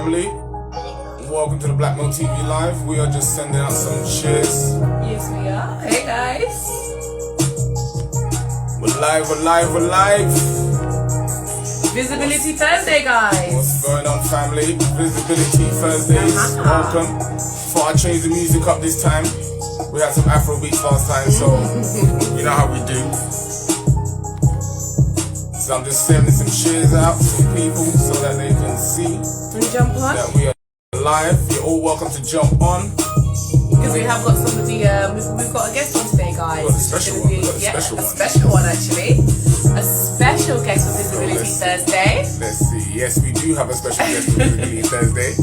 family. Welcome to the BLKMailTV Live. We are just sending out some shares. Yes, we are. Hey, guys. We're live. Visibility Thursday, guys. What's going on, family? Visibility Thursdays. Welcome. Thought I'd change the music up this time. We had some Afro beats last time, so you know how we do. So I'm just sending some shares out to some people so that they can see Jump on. that we are live. You're all welcome to jump on. Because we have got somebody, we've got a guest on today, guys. We've got a special one. A special one, actually. A special guest for Visibility Thursday. Let's see. Yes, we do have a special guest for Visibility Thursday.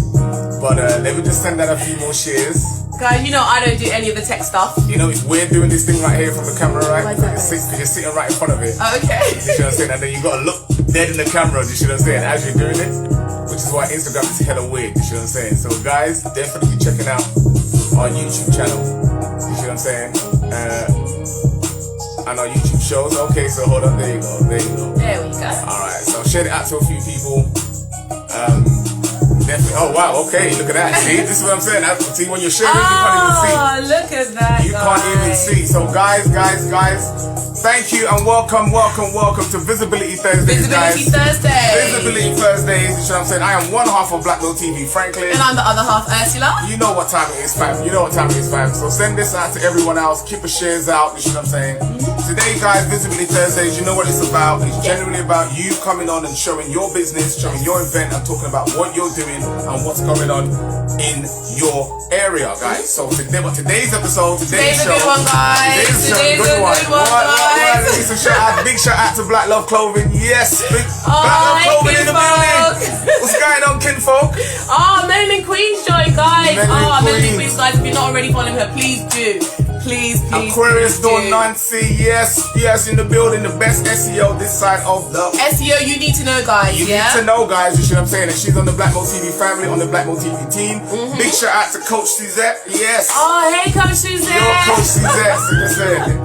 But let me just send out a few more shares. Guys, you know I don't do any of the tech stuff. You know, it's weird doing this thing right here from the camera, right? Why is that? Because you're sitting right in front of it. Oh, okay. You see what I'm saying? And then you got to look dead in the camera, you see what I'm saying, as you're doing it. Which is why Instagram is hella weird, you see what I'm saying? So guys, definitely checking out our YouTube channel. You see what I'm saying? And our YouTube shows. Okay, so hold on, there you go. There we go. Alright, so share it out to a few people. Definitely. Oh wow, okay, look at that. See, this is what I'm saying. See, when you're sharing, you can't even see. Oh, look at that. You can't even see. So guys, thank you and welcome to Visibility Thursdays, guys. Visibility Thursdays, you know what I'm saying? I am one half of BLKMailTV, Franklin. And I'm the other half, Ursula. You know what time it is, fam. So send this out to everyone else. Keep the shares out, you know what I'm saying? Today, guys, Visibility Thursdays, you know what it's about. It's generally about you coming on and showing your business, showing your event, and talking about what you're doing and what's going on in your area, guys. So today's episode, today's show. Today's a good one, guys. Today's a good one, guys. Big shout out to Black Love Clothing. Yes, Black Love Clothing in the building. What's going on, kinfolk? Melanie Queen's joined, guys. Melanie Queen's, guys. If you're not already following her, please do. Please. Aquarius Dawn Nancy, yes, in the building, the best SEO this side of the SEO you need to know, guys. You need to know, guys, you see what I'm saying? And she's on the BLKMailTV family, on the BLKMailTV team. Big shout out to Coach Suzette, yes. Oh, hey, Coach Suzette. You're Coach Suzette, so you're saying.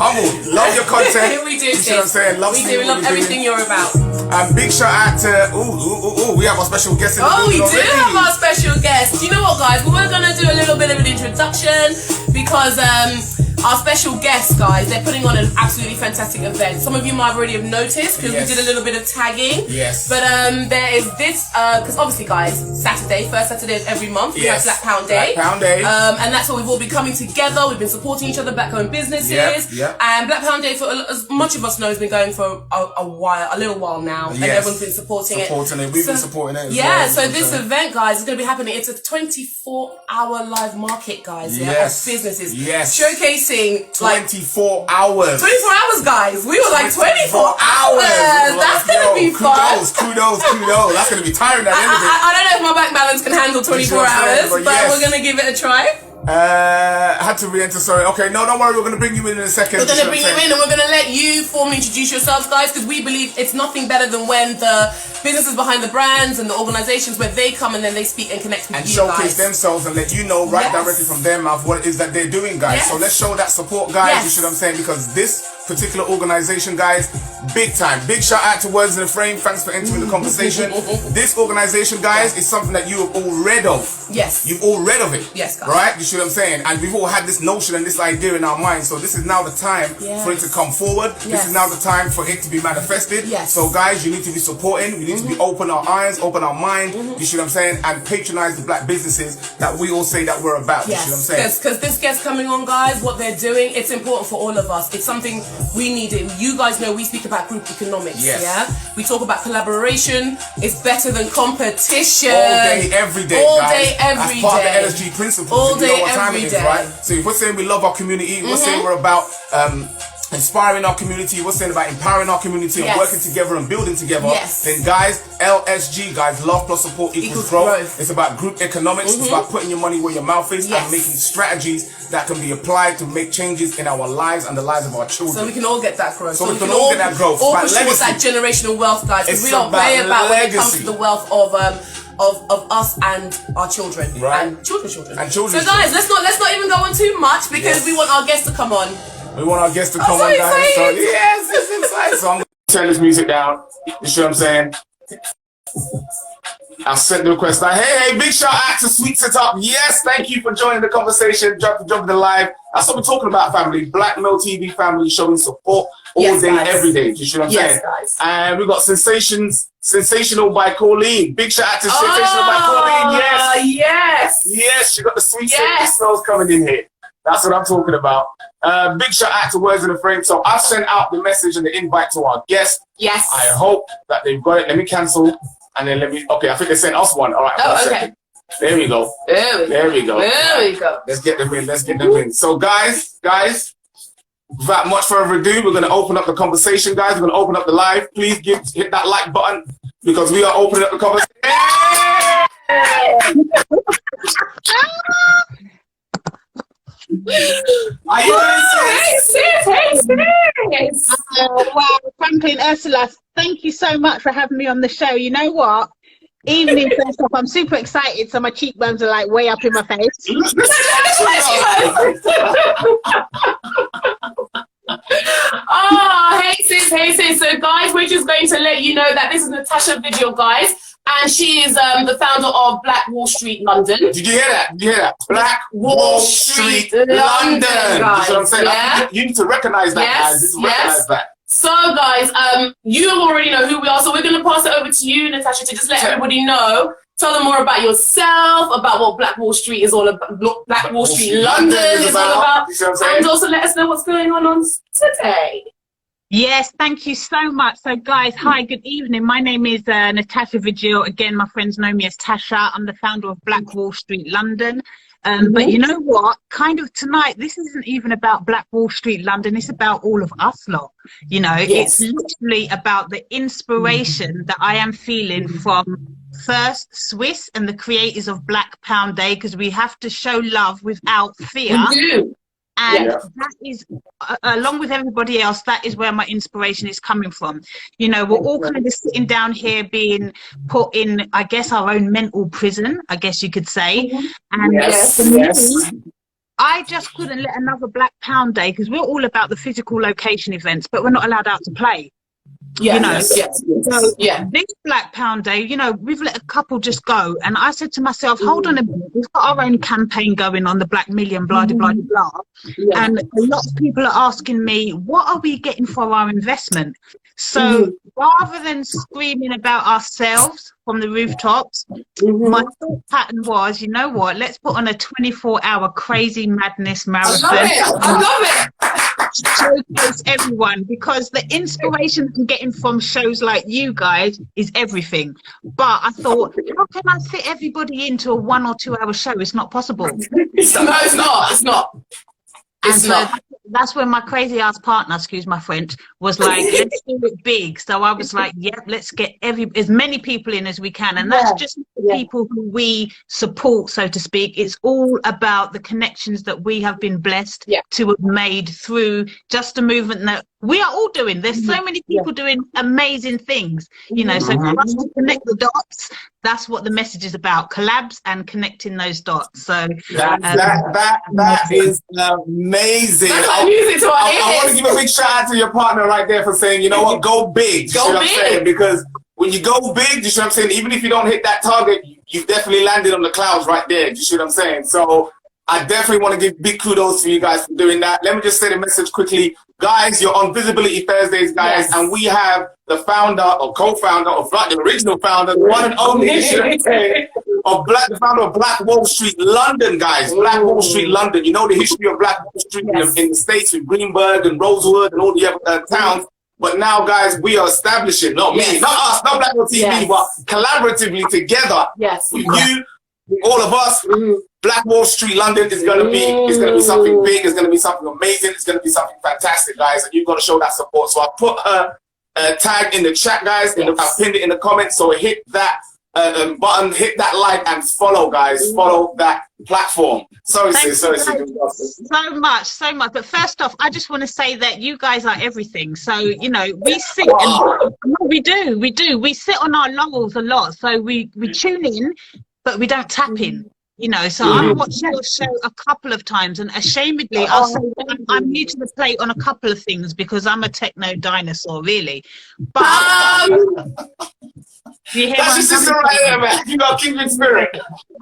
Humble, love your content. We do, you see what I'm saying? We love everything you're about. And big shout out to, we have our special guest in the building. We do have our special guest. You know what, guys? We're going to do a little bit of an introduction because our special guests, guys, they're putting on an absolutely fantastic event. Some of you might already have noticed because we did a little bit of tagging. Yes. But there is this, because obviously, guys, Saturday, first Saturday of every month, we have Black Pound Day. Black Pound Day. And that's where we've all been coming together. We've been supporting each other, black-owned businesses. And Black Pound Day, for as much of us know, has been going for a little while now. And everyone's been supporting it. We've been supporting it as well. Yeah, so this event, guys, is going to be happening. It's a 24-hour live market, guys, of businesses. Yes. Showcasing 24 hours. 24 hours, guys. We were like 24 hours. That's going to be fun. Kudos. That's going to be tiring at the end of it. I don't know if my bank balance can handle 24 hours, but we're going to give it a try. Had to re-enter, sorry. Okay, no, don't worry, we're going to bring you in a second. We're going to bring you in and we're going to let you formally introduce yourselves, guys, because we believe it's nothing better than when the businesses behind the brands and the organizations where they come and then they speak and connect with and you showcase themselves and let you know directly from their mouth what it is that they're doing, guys. So let's show that support, guys, you see what I'm saying, because this particular organization, guys, big time. Big shout out to Words in the Frame. Thanks for entering the conversation. This organization, guys, is something that you have all read of. Yes. You've all read of it. Yes, guys. Right? You see what I'm saying? And we've all had this notion and this idea in our minds. So this is now the time for it to come forward. This is now the time for it to be manifested. So guys, you need to be supporting. We need to be open our eyes, open our mind. You see what I'm saying? And patronize the black businesses that we all say that we're about. You see what I'm saying? Because this guest coming on, guys, what they're doing, it's important for all of us. It's something we need it. You guys know we speak about group economics. We talk about collaboration. It's better than competition. All day, every day. All day, every day. That's part of the LSG principles. All day, you know what time every it is, day. right? So if we're saying we love our community, we're saying we're about inspiring our community, we're saying about empowering our community and working together and building together, then guys, LSG, guys, love plus support equals growth. It's about group economics. It's about putting your money where your mouth is and making strategies that can be applied to make changes in our lives and the lives of our children. So we can all get that growth. So we can all get that growth. All push towards that generational wealth, guys. Because we don't play about when it comes to the wealth of us and our children and children's children. So guys, let's not even go on too much because we want our guests to come on. We want our guests to come on, guys. So yes, it's exciting. So I'm gonna turn this music down. You see what I'm saying? I've sent the request. Hey, big shout out to Sweets It Up. Yes, thank you for joining the conversation, jumping the live. That's what we're talking about, family. BLKMailTV family showing support all day, every day. Do you see what I'm saying? Guys. And we got Sensational by Colleen. Big shout out to Sensational by Colleen. Yes, she got the sweet smells coming in here. That's what I'm talking about. Big shout out to Words in the Frame. So I've sent out the message and the invite to our guests. Yes. I hope that they've got it. Let me cancel. And then okay, I think they sent us one. All right. Okay. There we go. There we go. Let's get them in. So guys, without much further ado, we're going to open up the conversation, guys. We're going to open up the live. Please hit that like button because we are opening up the conversation. Hey sis. Wow, Franklin, Ursula, thank you so much for having me on the show. You know what? Evening, first off, I'm super excited, so my cheekbones are like way up in my face. Oh, hey sis. So guys, we're just going to let you know that this is Natasha Vigil, guys. And she is the founder of Black Wall Street London. Did you hear that? Black Wall Street London. Guys. You know what I'm saying? Yeah. You need to recognize that, guys. Recognize that. So, guys, you already know who we are. So we're going to pass it over to you, Natasha, to just let everybody know. Tell them more about yourself, about what Black Wall Street is all about. Black Wall Street London is all about. You know and also let us know what's going on today. Yes, thank you so much. So guys, hi, good evening. My name is Natasha Vigil. Again, my friends know me as Tasha. I'm the founder of Black Wall Street London. But you know what? Kind of tonight, this isn't even about Black Wall Street London. It's about all of us lot. You know, it's literally about the inspiration that I am feeling from first Swiss and the creators of Black Pound Day, because we have to show love without fear. We do. And that is, along with everybody else, that is where my inspiration is coming from. You know, we're all kind of sitting down here being put in, I guess, our own mental prison, I guess you could say. And I just couldn't let another Black Pound Day, because we're all about the physical location events, but we're not allowed out to play. So this Black Pound Day, you know, we've let a couple just go, and I said to myself, hold on a minute, we've got our own campaign going on, the Black Million, blah blah blah, and a lot of people are asking me, what are we getting for our investment? So rather than screaming about ourselves from the rooftops, my thought pattern was, you know what, let's put on a 24-hour crazy madness marathon. I love it. Showcase everyone, because the inspiration I'm getting from shows like you guys is everything. But I thought, how can I fit everybody into a 1 or 2 hour show? It's not possible. It's not. That's when my crazy ass partner, excuse my French, was like, let's do it big. So I was like, yep, let's get as many people in as we can. And that's just the people who we support, so to speak. It's all about the connections that we have been blessed to have made through just a movement that we are all doing. There's so many people doing amazing things, you know, so for us to connect the dots, that's what the message is about, collabs and connecting those dots. So that is amazing. I want to give a big shout out to your partner right there for saying, you know what, go big. Go big. Because when you go big, you see what I'm saying, even if you don't hit that target, you've definitely landed on the clouds right there. You see what I'm saying? So I definitely want to give big kudos to you guys for doing that. Let me just say the message quickly. Guys, you're on Visibility Thursdays, guys, and we have the founder or co-founder of the original founder, the one and only, the founder of Black Wall Street London, guys. Black Wall Street London. You know the history of Black Wall Street in the States with Greenberg and Rosewood and all the other towns. But now, guys, we are establishing, not me, not us, not Black Wall TV, but collaboratively together with you, with all of us. Black Wall Street London is gonna be something big. It's gonna be something amazing. It's gonna be something fantastic, guys. And you've got to show that support. So I put her tag in the chat, guys. I pinned it in the comments. So hit that button, hit that like, and follow, guys. Follow that platform. Sorry, sis. So much. But first off, I just want to say that you guys are everything. So, you know, we sit and we do. We sit on our laurels a lot. So we tune in, but we don't tap in. You know, so I've watched your show a couple of times, and ashamedly, I'll say I'm new to the plate on a couple of things because I'm a techno dinosaur, really. But you hear that's your sister right there, man. You got kindred spirit.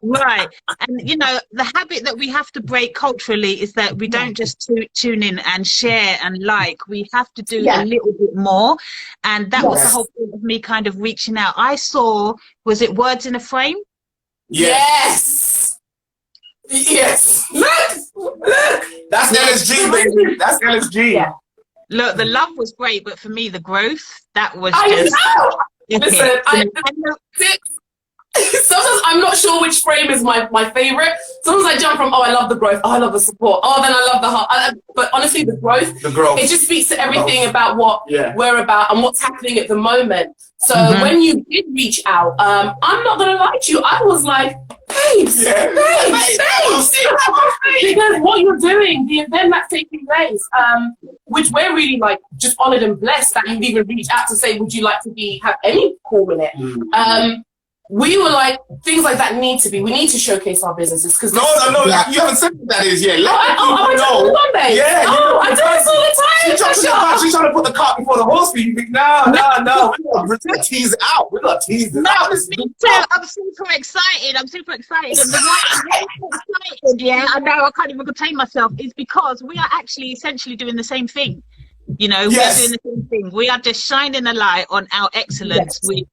Right. And, you know, the habit that we have to break culturally is that we don't just tune in and share and like. We have to do a little bit more. And that was the whole point of me kind of reaching out. I saw, was it Words in a Frame? Yes. Look. That's LSG, baby. That's LSG. Yeah. Look, the love was great, but for me, the growth, that was Listen, sometimes I'm not sure which frame is my favorite. Sometimes I jump from, I love the growth, I love the support, then I love the heart. But honestly, the growth, it just speaks to everything about what we're about and what's happening at the moment. So when you did reach out, I'm not going to lie to you, I was like, babes, because what you're doing, the event that's taking place, which we're really like just honored and blessed that you've even reached out to say, would you like to have any call in it? We were like, things like that we need to showcase our businesses. Because no, you haven't said what that is yet. I do this all the time. She's trying to put the cart before the horse for you. No. We're going to tease it out. We're going to tease it out. I'm super excited. And the why I'm so excited, I know I can't even contain myself, is because we are actually essentially doing the same thing. You know, we're doing the same thing. We are just shining a light on our excellence with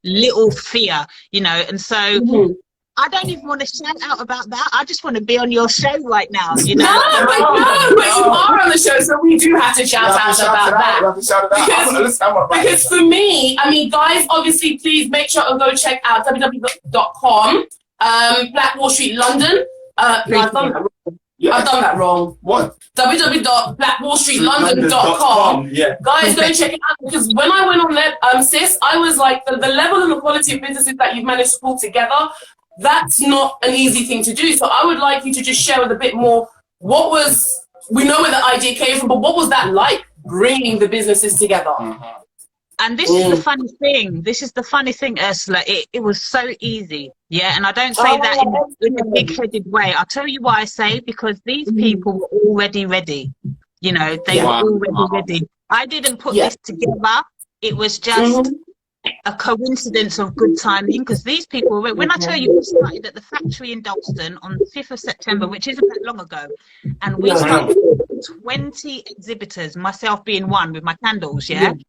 little fear, you know, and so I don't even want to shout out about that. I just want to be on your show right now, you know. But you are on the show, so we do have to shout out about that. Because for me, I mean, guys, obviously, please make sure to go check out www.com, Black Wall Street London. I've done that wrong. What? www.blackwallstreetlondon.com. Guys, go check it out, because when I went on Sis, I was like, the level and the quality of businesses that you've managed to pull together, that's not an easy thing to do. So I would like you to just share with a bit more, we know where the idea came from, but what was that like, bringing the businesses together? And this is the funny thing. This is the funny thing, Ursula. It was so easy. Yeah, and I don't say that in a big-headed way. I'll tell you why I say, because these people were already ready. You know, they were already ready. I didn't put this together. It was just a coincidence of good timing, because these people, when I tell you, we started at the factory in Dalston on the 5th of September, which isn't that long ago, and we started with 20 exhibitors, myself being one, with my candles, and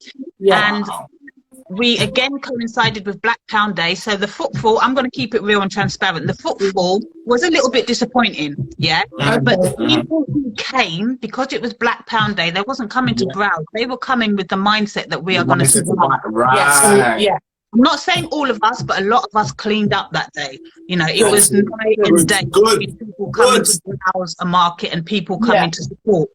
we again coincided with Black Pound Day, so the footfall, I'm going to keep it real and transparent, the footfall was a little bit disappointing, but the people who came, because it was Black Pound Day, they wasn't coming to browse, they were coming with the mindset that we are going to survive. I'm not saying all of us, but a lot of us cleaned up that day. You know, it was night and day. People coming to browse a market and people coming to support.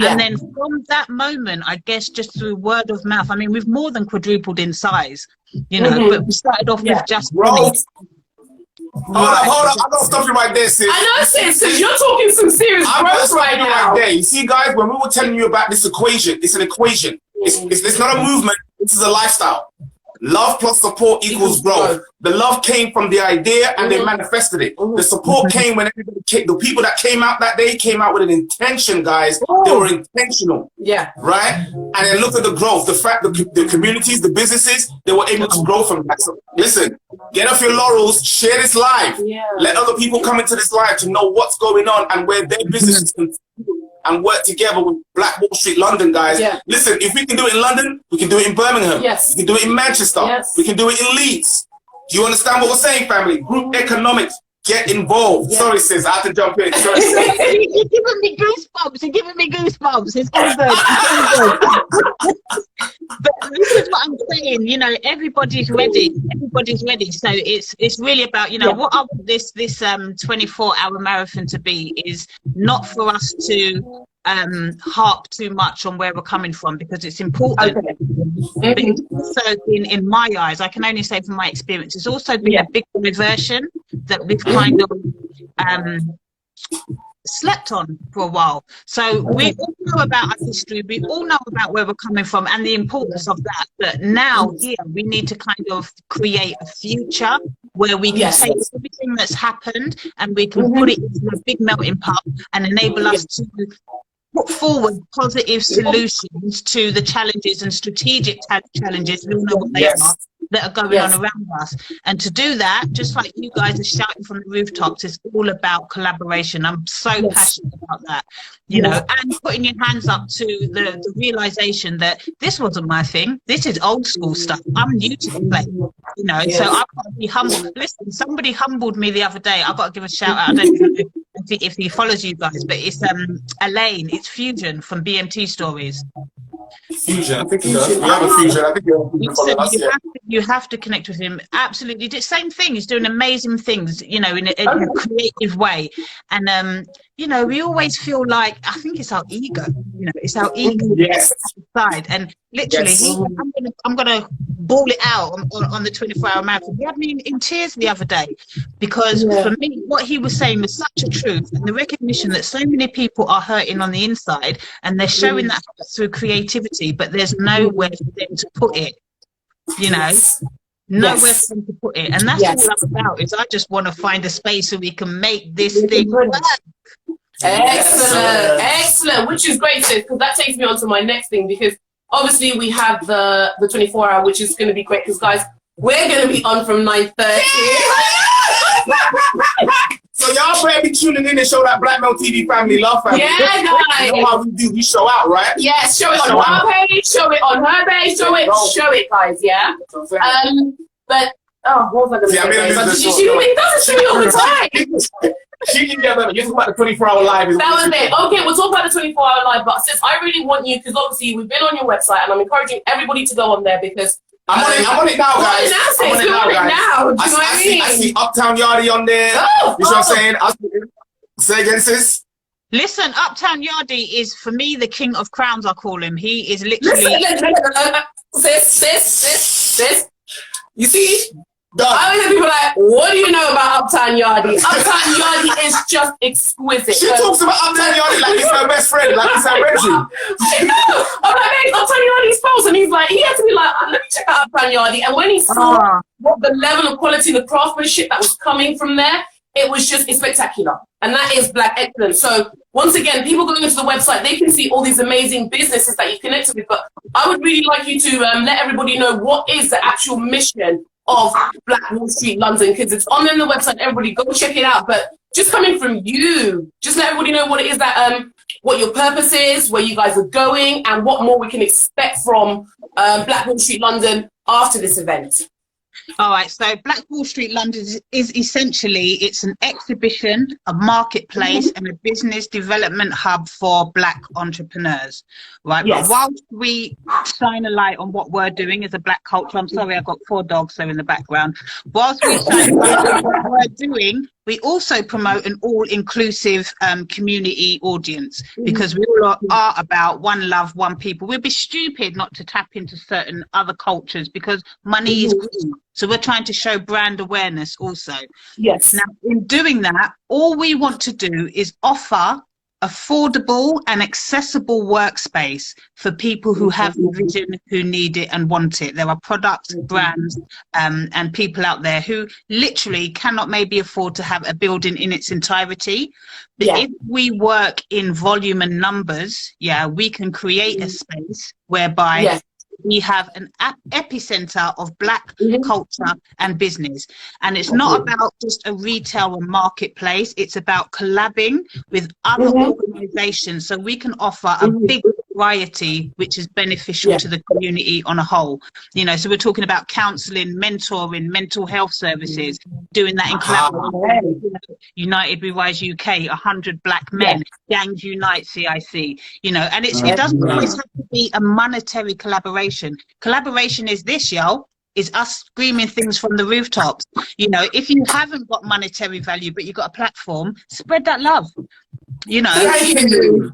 And then from that moment, I guess just through word of mouth, I mean, we've more than quadrupled in size, you know, but we started off with just Hold up, I'm gonna stop you right there, sis. I know, sis, you're talking some serious growth right now. You see, guys, when we were telling you about this equation, it's an equation. It's not a movement, this is a lifestyle. Love plus support equals growth. The love came from the idea and they manifested it. The support came when everybody came. The people that came out that day came out with an intention, guys. They were intentional. Right? And then look at the growth. The fact that the communities, the businesses, they were able to grow from that. So listen, get off your laurels, share this live. Let other people come into this live to know what's going on and where their businesses can and work together with Black Wall Street London, guys. Listen, if we can do it in London, we can do it in Birmingham. We can do it in Manchester. We can do it in Leeds. Do you understand what we're saying, family? Group economics. Get involved. Sorry, sis, I have to jump in. Sorry, sis. You're giving me goosebumps. You're giving me goosebumps. It's all good. But this is what I'm saying. You know, everybody's ready. Everybody's ready. So it's really about, you know, what I want this 24-hour marathon to be is not for us to harp too much on where we're coming from, because it's important. But it's also in my eyes, I can only say from my experience, it's also been a big reversion that we've kind of slept on for a while. So we all know about our history, we all know about where we're coming from and the importance of that, but now here we need to kind of create a future where we can take everything that's happened and we can put it into a big melting pot and enable us to put forward positive solutions to the challenges and strategic challenges, we all know what they are, that are going on around us. And to do that, just like you guys are shouting from the rooftops, it's all about collaboration. I'm so passionate about that, you know, and putting your hands up to the realization that this wasn't my thing. This is old school stuff. I'm new to the play, you know, so I've got to be humble. Listen, somebody humbled me the other day. I've got to give a shout out. I don't know if he follows you guys, but it's Elaine, it's Fusion from BMT Stories. Fusion, I think he does. We have a Fusion. I think you have to connect with him. Absolutely, the same thing. He's doing amazing things, you know, in a creative way. And you know, we always feel like, I think it's our ego. You know, it's our ego side. And literally, I'm gonna bawl it out on the 24-hour marathon. He had me in tears the other day because for me, what he was saying was such a truth, and the recognition that so many people are hurting on the inside, and they're showing that through creativity, but there's nowhere for them to put it. You know, nowhere for them to put it, and that's all I'm about. Is I just want to find a space so we can make this thing work. Excellent, which is great, sis, because that takes me on to my next thing, because obviously we have the 24-hour, which is going to be great, because guys, we're going to be on from 9:30. So y'all better be tuning in and show that BLKMailTV family love, family. Yeah, guys. You know how we do, we show out, right? Yes, show it on our page, show it on her page, show it, guys, yeah? But, what was I going to say? She doesn't show me all the time. She can get them. You're talking about the 24-hour live. That was it. Okay, we'll talk about the 24-hour live, but since I really want you, because obviously we've been on your website, and I'm encouraging everybody to go on there, because I'm on it now, guys. I'm on it now, guys. I see Uptown Yardie on there. You know what I'm saying? Say again, sis. Listen, Uptown Yardie is, for me, the king of crowns, I call him. He is literally... Sis. You see? I always hear people like, what do you know about Uptown Yardie? Uptown Yardie is just exquisite. She talks about Uptown Yardie like he's her best friend, like he's her Reggie. I know. I'm like, hey, Uptown Yardie's spouse. And he's like, he had to be like, let me check out Uptown Yardie. And when he saw what the level of quality, the craftsmanship that was coming from there, it was just spectacular. And that is Black excellence. So once again, people going into the website, they can see all these amazing businesses that you connected with. But I would really like you to let everybody know what is the actual mission of Black Wall Street London, because it's on the website. Everybody go check it out. But just coming from you, just let everybody know what it is that what your purpose is, where you guys are going, and what more we can expect from Black Wall Street London after this event. All right, so Black Wall Street London is essentially, it's an exhibition, a marketplace, and a business development hub for Black entrepreneurs, right? Yes. But whilst we shine a light on what we're doing as a Black culture, I'm sorry, I've got 4 dogs there in the background. Whilst we shine a light on what we're doing, we also promote an all-inclusive community audience, because we all are about one love, one people. We'd be stupid not to tap into certain other cultures, because money is green. So we're trying to show brand awareness also. Yes. Now, in doing that, all we want to do is offer affordable and accessible workspace for people who have the vision, who need it and want it. There are products, brands, and people out there who literally cannot maybe afford to have a building in its entirety. But if we work in volume and numbers, we can create a space whereby we have an epicenter of Black culture and business. And it's not about just a retail or marketplace. It's about collabing with other organizations, so we can offer a big variety which is beneficial to the community on a whole. You know, so we're talking about counseling, mentoring, mental health services, doing that in collaboration. United We Rise UK, 100 Black men, Gangs Unite CIC, you know, and it doesn't always have to be a monetary collaboration. Collaboration is this, yo, is us screaming things from the rooftops. You know, if you haven't got monetary value, but you've got a platform, spread that love, you know. Thank you.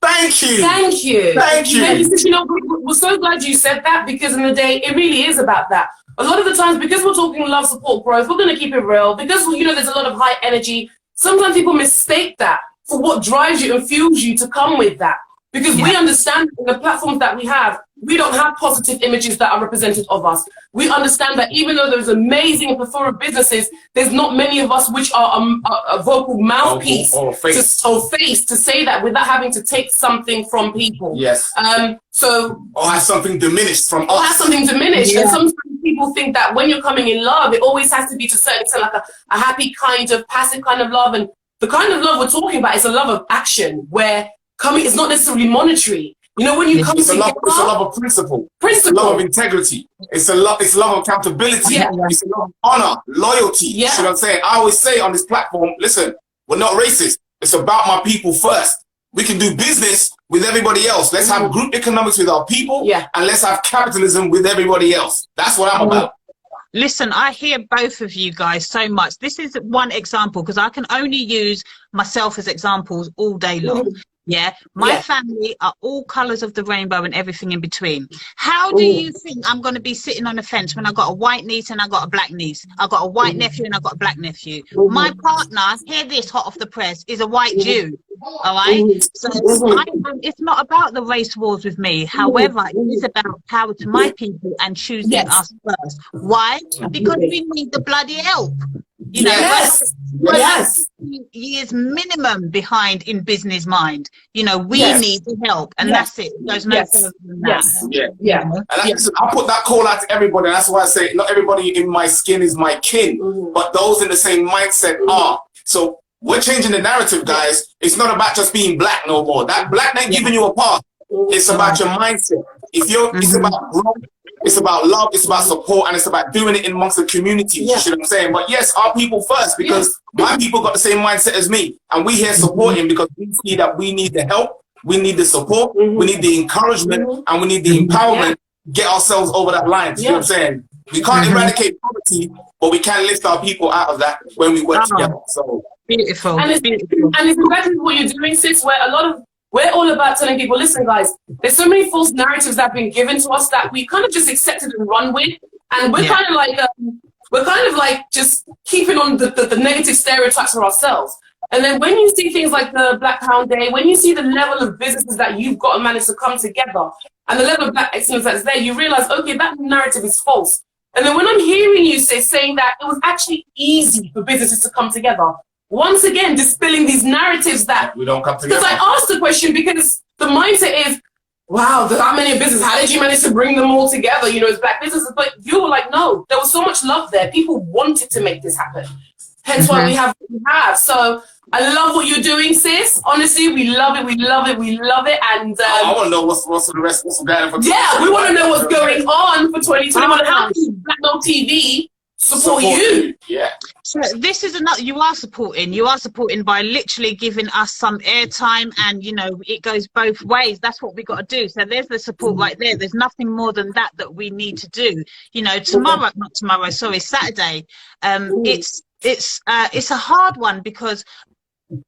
Thank you. Thank you. Thank you. You know, we're so glad you said that, because in the day, it really is about that. A lot of the times, because we're talking love, support, growth, we're going to keep it real, because, you know, there's a lot of high energy. Sometimes people mistake that for what drives you and fuels you to come with that. Because we understand the platforms that we have, we don't have positive images that are represented of us. We understand that even though there's amazing and plethora businesses, there's not many of us which are a vocal mouthpiece or face to say that without having to take something from people. Yes. Or have something diminished from us. Or have something diminished. And sometimes people think that when you're coming in love, it always has to be to a certain extent like a happy kind of passive kind of love. And the kind of love we're talking about is a love of action, where coming is not necessarily monetary. You know, when you come together, it's a love of principle. It's a love of integrity. It's a love of accountability. It's a love of honor, loyalty. You see what I'm saying? I always say on this platform, listen, we're not racist. It's about my people first. We can do business with everybody else. Let's have group economics with our people, and let's have capitalism with everybody else. That's what I'm about. Listen, I hear both of you guys so much. This is one example, because I can only use myself as examples all day long. My family are all colours of the rainbow and everything in between. How do you think I'm going to be sitting on the fence when I got a white niece and I got a black niece? I got a white nephew and I got a black nephew. My partner, hear this hot off the press, is a white Jew. All right, so it's not about the race wars with me. However, it is about power to my people and choosing us first. Why? Because we need the bloody help. You know, years minimum behind in business mind. You know, we need the help, and that's it. There's no further than that. And I put that call out to everybody. And that's why I say not everybody in my skin is my kin, but those in the same mindset are. So we're changing the narrative, guys. It's not about just being black no more. That black ain't giving you a path. It's about your mindset. If you're, it's about growth. It's about love, it's about support, and it's about doing it amongst the community. You see what I'm saying? But yes, our people first, because my people got the same mindset as me. And we here supporting because we see that we need the help, we need the support, we need the encouragement, and we need the empowerment to get ourselves over that line. You know what I'm saying? We can't eradicate poverty, but we can lift our people out of that when we work together. So beautiful. And it's exactly what you're doing, sis, where we're all about telling people, listen, guys, there's so many false narratives that have been given to us that we kind of just accepted and run with. And we're kind of like, just keeping on the negative stereotypes for ourselves. And then when you see things like the Black Pound Day, when you see the level of businesses that you've got to manage to come together and the level of black excellence that's there, you realize, okay, that narrative is false. And then when I'm hearing you saying that it was actually easy for businesses to come together, once again, dispelling these narratives that we don't come together. Because I asked the question because the mindset is, wow, there's that many businesses. How did you manage to bring them all together? You know, it's black businesses. But you were like, no, there was so much love there. People wanted to make this happen. Hence why we have what we have. So I love what you're doing, sis. Honestly, we love it. We love it. We love it. And I want to know what's the rest. What's going on? We want to know what's going on for 2021. How can BLKMailTV support you? So this is another, you are supporting by literally giving us some airtime, and you know, it goes both ways. That's what we got to do. So there's the support right there. There's nothing more than that we need to do. You know, Saturday, it's a hard one because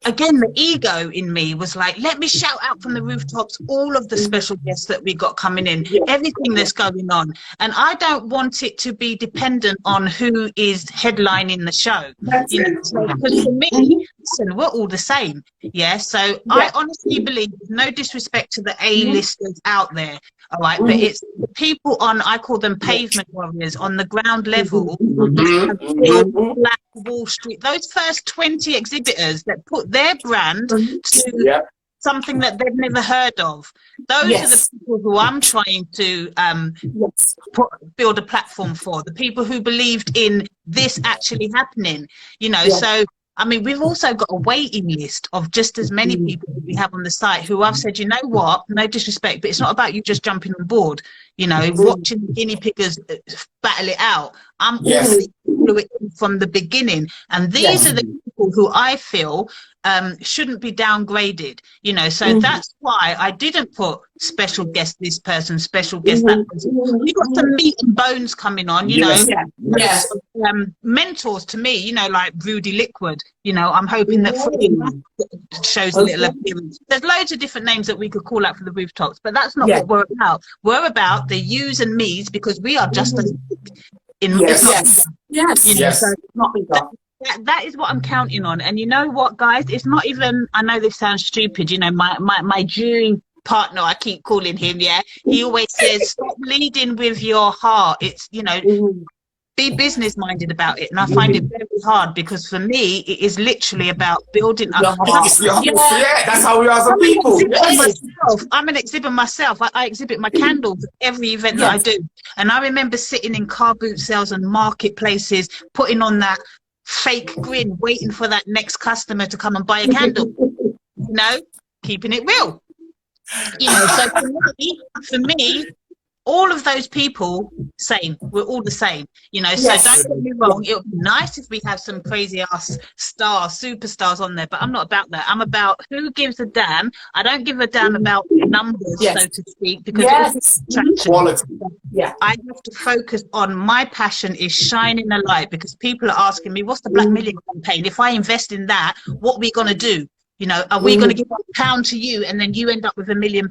again, the ego in me was like, let me shout out from the rooftops all of the special guests that we got coming in, everything that's going on. And I don't want it to be dependent on who is headlining the show. You know, so, because for me, listen, we're all the same. So I honestly believe, no disrespect to the A-listers out there, all right, but it's the people on, I call them pavement warriors, on the ground level, Black Wall Street, those first 20 exhibitors that put their brand to something that they've never heard of. Those are the people who I'm trying to build a platform for, the people who believed in this actually happening, you know. So I mean, we've also got a waiting list of just as many people that we have on the site who I've said, you know what, no disrespect, but it's not about you just jumping on board, you know, watching the guinea piggers battle it out. I'm always from the beginning. And these are the people who I feel shouldn't be downgraded, you know. So that's why I didn't put special guest this person, special guest that person. We've got some meat and bones coming on, you know. Mentors to me, you know, like Rudy Liquid, you know. I'm hoping that Freddie shows a little appearance. There's loads of different names that we could call out for the rooftops, but that's not what we're about. We're about the yous and me's, because we are just as in that is what I'm counting on. And you know what, guys, it's not even, I know this sounds stupid, you know, my Jew partner, I keep calling him, yeah, he always says, stop leading with your heart. It's, you know, be business minded about it. And I find it very hard because for me, it is literally about building up. That's how we are as a people. I'm an exhibit myself. I exhibit my candles at every event that I do. And I remember sitting in car boot sales and marketplaces, putting on that fake grin, waiting for that next customer to come and buy a candle. You know, keeping it real. You know, so for me, all of those people, same. We're all the same, you know. So don't get me wrong. It would be nice if we have some crazy ass superstars on there, but I'm not about that. I'm about who gives a damn. I don't give a damn about numbers, so to speak, because it's quality. I have to focus on my passion is shining a light, because people are asking me, what's the Black Million campaign? If I invest in that, what are we going to do? You know, are we going to give £1 to you and then you end up with £1 million?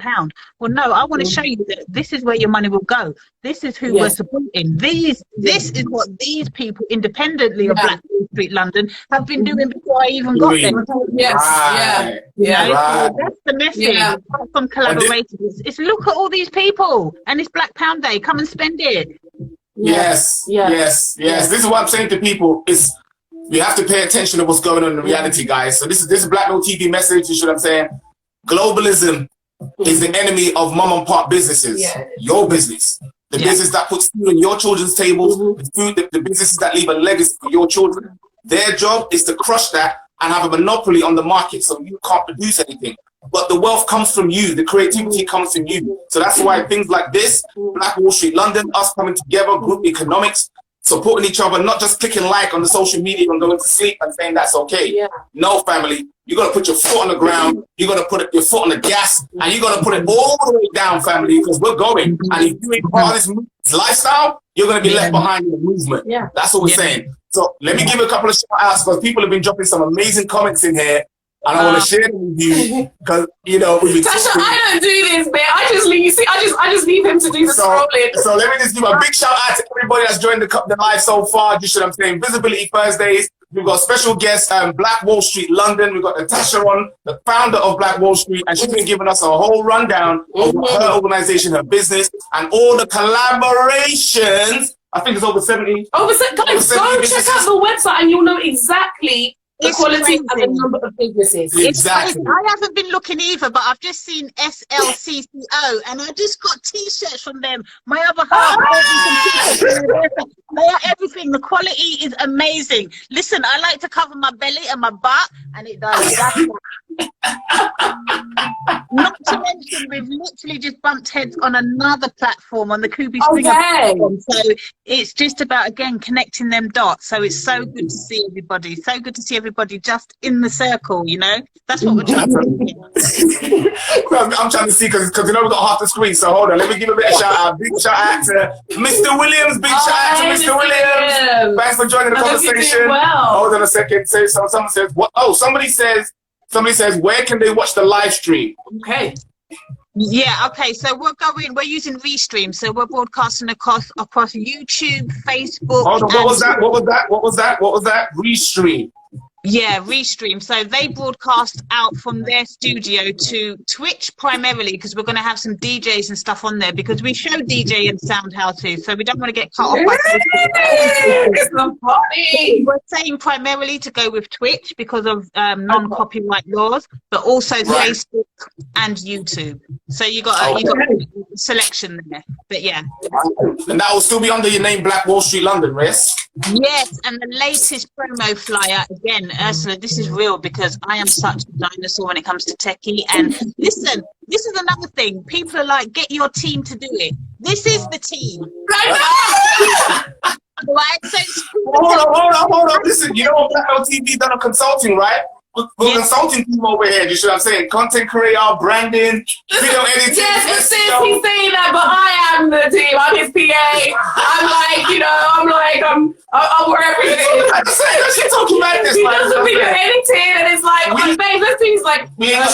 Well, no, I want to show you that this is where your money will go. This is who we're supporting. This is what these people independently of Black Wall Street London have been doing before I even got there. So that's the message. Apart from collaboration, it's look at all these people and it's Black Pound Day. Come and spend it. Yes. This is what I'm saying to people is, we have to pay attention to what's going on in reality, guys. So this is Black Mill TV message. You see what I'm saying? Globalism is the enemy of mom and pop businesses. Your business, the business that puts food on your children's tables, the businesses that leave a legacy for your children. Their job is to crush that and have a monopoly on the market, so you can't produce anything. But the wealth comes from you. The creativity comes from you. So that's why things like this, Black Wall Street London, us coming together, group economics, supporting each other, not just clicking like on the social media and going to sleep and saying that's okay. No, family, you got to put your foot on the ground, you got to put your foot on the gas, and you got to put it all the way down, family, because we're going. And if you ain't part of this lifestyle, you're going to be left behind in the movement. That's what we're saying. So let me give a couple of shout outs, because people have been dropping some amazing comments in here. And I want to share them with you, because you know we've been. Tasha, I don't do this, man. I just leave. You see, I just leave him to do the scrolling. So let me just give a big shout out to everybody that's joined the live so far. You should I'm saying Visibility Thursdays. We've got special guests, Black Wall Street London. We've got Natasha on, the founder of Black Wall Street, and she's been giving us a whole rundown of her organization, her business, and all the collaborations. I think it's over 70. Guys, go check out the website, and you'll know exactly the quality and the number of businesses. Exactly. I haven't been looking either, but I've just seen SLCCO and I just got t-shirts from them. My other half they are everything. The quality is amazing. Listen, I like to cover my belly and my butt, and it does. Not to mention, we've literally just bumped heads on another platform, on the Kubi Springer platform. So it's just about, again, connecting them dots. So it's so good to see everybody. So good to see everybody just in the circle, you know? That's what we're trying to do. I'm trying to see, because you know we've got half the screen. So hold on, let me give a bit of shout out. Big shout out to Mr. Williams. Big shout out to Mr. Williams. Thanks for joining the conversation. Hold on a second. Someone says, what? Oh, somebody says, where can they watch the live stream? Okay. Yeah, okay, so we're using Restream, so we're broadcasting across YouTube, Facebook. Hold on, what was that? Restream. Yeah, Restream. So they broadcast out from their studio to Twitch primarily, because we're going to have some DJs and stuff on there, because we show DJ and sound how to, so we don't want to get cut off by We're saying primarily to go with Twitch because of non-copyright laws, but also Facebook and YouTube. So you got a selection there. But yeah. And that will still be under your name, Black Wall Street London, yes? Yes, and the latest promo flyer, again, Ursula, this is real, because I am such a dinosaur when it comes to techie. And listen, this is another thing. People are like, get your team to do it. This is the team. Right? So hold on. Listen, you know what Black Mill TV done a consulting, right? We're consulting team over here. You see what I'm saying? Content creator, branding, video editing. Yes, it says he's saying that, but I am the team. I'm his PA. I'm like, you know, I'll wear everything. I just said, she's talking about this. He does the video editing, and it's like, babe, this thing's like, we got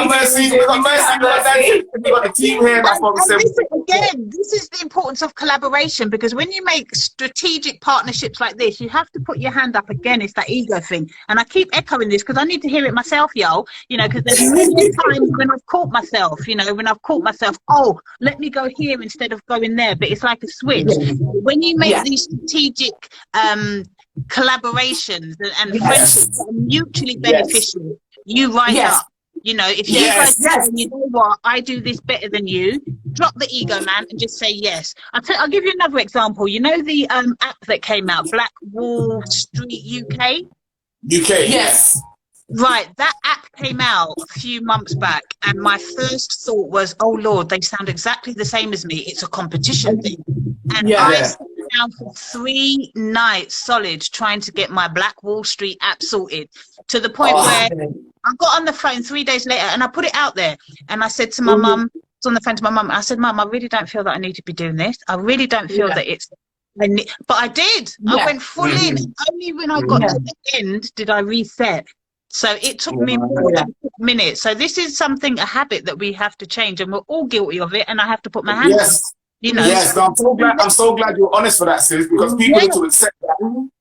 Mercy. We got the team here. That's what we said. Again, this is the importance of collaboration, because when you make strategic partnerships like this, you have to put your hand up. Again, it's that ego thing. And I keep keep echoing this because I need to hear it myself, yo. You know, because there's many times when I've caught myself, you know, oh, let me go here instead of going there. But it's like a switch. When you make these strategic collaborations and friendships that are mutually beneficial, you rise up. You know, if you guys say, you know what, I do this better than you, drop the ego, man, and just say yes. I'll give you another example. You know the app that came out, Black Wall Street UK? Yes. Right, that app came out a few months back, and my first thought was, oh Lord, they sound exactly the same as me. It's a competition thing. And I sat down for 3 nights solid trying to get my Black Wall Street app sorted, to the point where I got on the phone 3 days later and I put it out there, and I said to my mum, I was on the phone to my mum, I said, Mum, I really don't feel that I need to be doing this. I really don't feel that it's, but I did. I went full in. Only when I got to the end did I reset. So it took me more than minutes. So this is something, a habit that we have to change, and we're all guilty of it. And I have to put my hands up. You know. Yes, so I'm so glad you're honest for that, sis, because people need to accept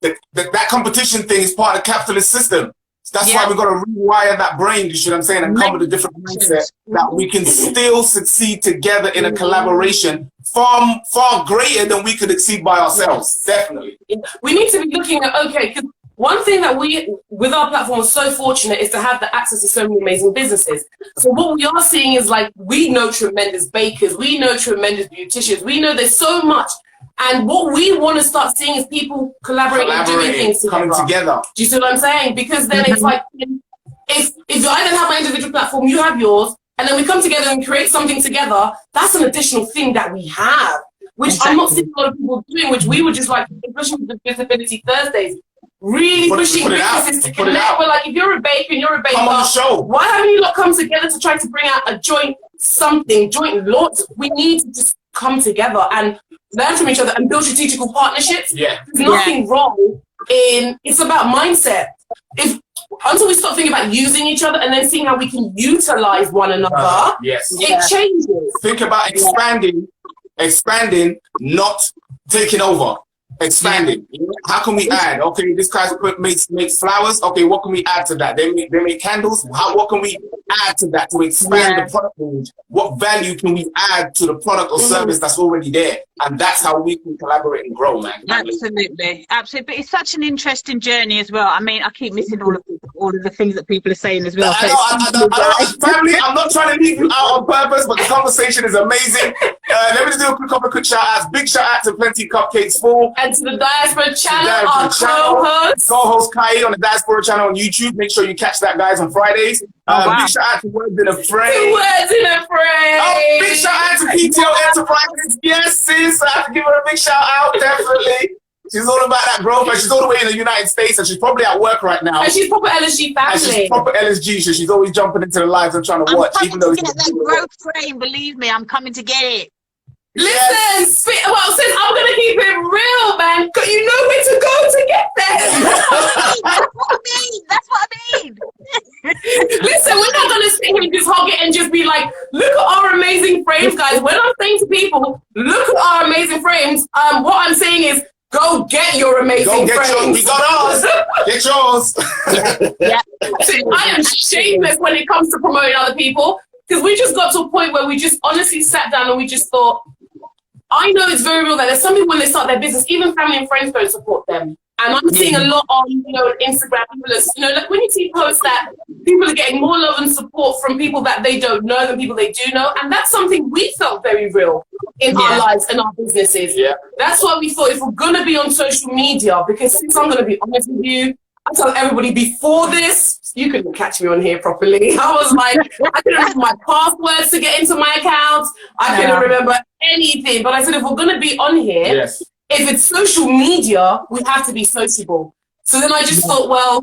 that competition thing is part of the capitalist system. That's why we've got to rewire that brain, you see what I'm saying, and come with a different mindset that we can still succeed together in a collaboration far greater than we could exceed by ourselves. Definitely. We need to be looking at, okay, because one thing that we, with our platform, are so fortunate is to have the access to so many amazing businesses. So what we are seeing is, like, we know tremendous bakers, we know tremendous beauticians, we know there's so much. And what we want to start seeing is people collaborating and doing things together. Coming together. Do you see what I'm saying? Because then it's like, if I don't have my individual platform, you have yours, and then we come together and create something together, that's an additional thing that we have, which I'm not seeing a lot of people doing, which we were just like, especially with the Visibility Thursdays, really pushing businesses to connect. We're like, if you're a baker and you're a baker, come on the show. Why haven't you lot come together to try to bring out a joint launch? We need to just come together and learn from each other and build strategical partnerships. There's nothing wrong in, it's about mindset. Until we start thinking about using each other and then seeing how we can utilize one another, it changes. Think about expanding, not taking over. Expanding. How can we add? Okay, this guy's makes flowers. Okay, what can we add to that? They make candles. What can we add to that to expand the product range? What value can we add to the product or service that's already there? And that's how we can collaborate and grow, man. Absolutely. But it's such an interesting journey as well. I mean, I keep missing all of the things that people are saying as well. Family, I'm not trying to leave you out on purpose, but the conversation is amazing. Let me just do a quick shout outs. Big shout out to Plenty Cupcakes 4. And to the Diaspora channel, our co-host Kai on the Diaspora channel on YouTube. Make sure you catch that, guys, on Fridays. Big shout out to Words in a Frame. Oh, big shout out to PTO Enterprises. Yes, sis. I have to give her a big shout out, definitely. She's all about that growth, and she's all the way in the United States, and she's probably at work right now. And she's proper LSG family. And she's proper LSG, so she's always jumping into the lives and trying to watch. Even though get that growth frame, believe me, I'm coming to get it. Listen, sis, I'm going to keep it real, man. You know where to go to get there. That's what I mean. Listen, we're not going to sit here and just hug it and just be like, look at our amazing frames, guys. When I'm saying to people, look at our amazing frames, what I'm saying is, go get your amazing frames. We got ours. Get yours. I am shameless when it comes to promoting other people, because we just got to a point where we just honestly sat down and we just thought, I know it's very real that there's some people when they start their business, even family and friends don't support them. And I'm seeing a lot on, Instagram, people are, like when you see posts that people are getting more love and support from people that they don't know than people they do know. And that's something we felt very real in our lives and our businesses. That's why we thought if we're going to be on social media, because since I'm going to be honest with you, I tell everybody before this, you couldn't catch me on here properly. I was like, I couldn't remember my passwords to get into my account. I couldn't remember anything. But I said, if we're going to be on here, if it's social media, we have to be sociable. So then I just thought, well,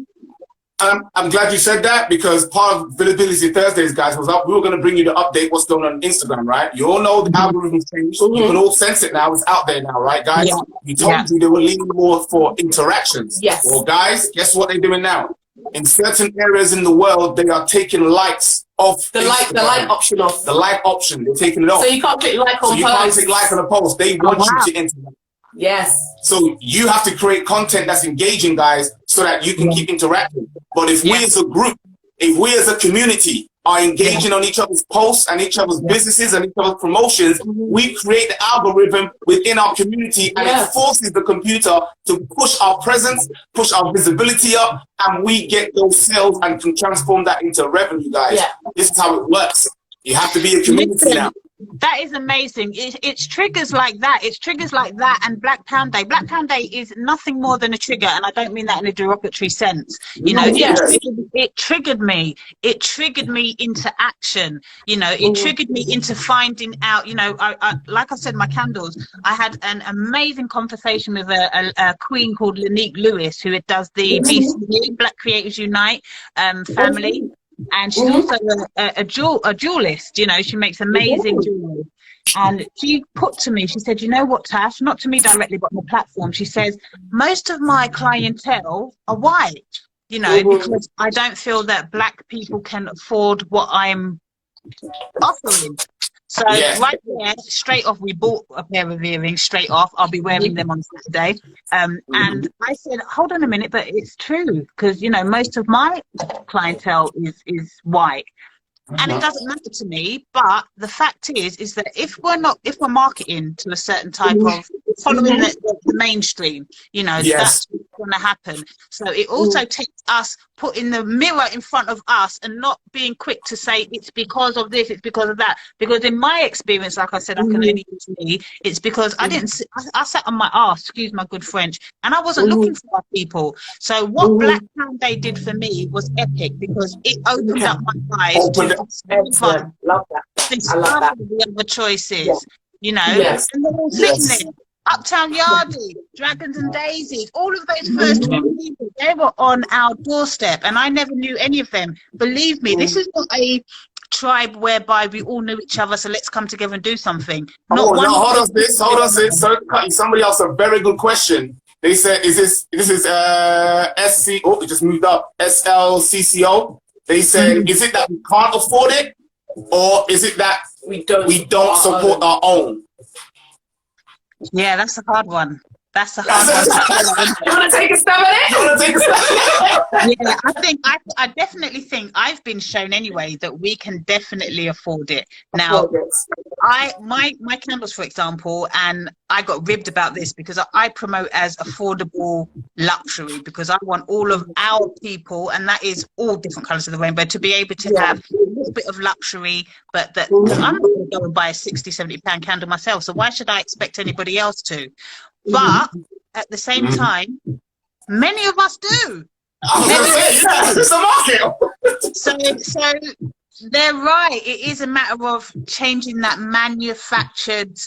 I'm glad you said that, because part of Visibility Thursdays, guys, was we were going to bring you the update what's going on Instagram, right? You all know the algorithm's changed. You can all sense it now. It's out there now, right, guys? We told you they were leaning more for interactions. Well, guys, guess what they're doing now? In certain areas in the world, they are taking likes off the like option off. The like option, they're taking it off. So you can't click like on post. So you can't click like on a post. They want you to interact. Yes. So you have to create content that's engaging, guys, so that you can keep interacting. But if we as a group, if we as a community are engaging on each other's posts and each other's businesses and each other's promotions, we create the algorithm within our community, and it forces the computer to push our presence, push our visibility up, and we get those sales and can transform that into revenue, guys. This is how it works. You have to be a community now. That is amazing. It's triggers like that. It's triggers like that and Black Pound Day. Black Pound Day is nothing more than a trigger, and I don't mean that in a derogatory sense. You know, it triggered me. It triggered me into action. You know, it triggered me into finding out. You know, I like I said, my candles. I had an amazing conversation with a queen called Lanique Lewis, who does the BCU, Black Creators Unite family. And she's also a jewelist. You know, she makes amazing jewelry. And she put to me, she said, you know what, Tash, not to me directly, but on the platform, she says, most of my clientele are white, you know, because I don't feel that Black people can afford what I'm offering. So right there, straight off, we bought a pair of earrings straight off. I'll be wearing them on Saturday. And I said, hold on a minute, but it's true, because, you know, most of my clientele is white. And it doesn't matter to me, but the fact is that if we're marketing to a certain type of following the mainstream, you know, that's what's going to happen. So it also takes us putting the mirror in front of us and not being quick to say it's because of this, it's because of that. Because in my experience, like I said, I can only use me. It's because I sat on my arse, excuse my good French, and I wasn't looking for our people. So what Black Pound Day did for me was epic, because it opened up my eyes to fun. Love that. I love that. The other choices, you know, and they're all sitting there. Uptown Yardie, Dragons and Daisies, all of those first 20 people, they were on our doorstep, and I never knew any of them. Believe me, this is not a tribe whereby we all knew each other, so let's come together and do something. Hold on, sis. So, somebody asked a very good question. They said, is this SC? Oh, it just moved up. SLCCO. They said, is it that we can't afford it, or is it that we don't support our own? Yeah, that's a hard one. That's a hard one. You want to take a stab at it? You want to take a stab? Yeah, I definitely think I've been shown anyway that we can definitely afford it. Now, my candles, for example, and I got ribbed about this because I promote as affordable luxury, because I want all of our people, and that is all different colours of the rainbow, to be able to have a little bit of luxury, but that I'm not going to go and buy a 60, 70 pound candle myself, so why should I expect anybody else to? But at the same time, many of us do. It's the market. So they're right. It is a matter of changing that manufactured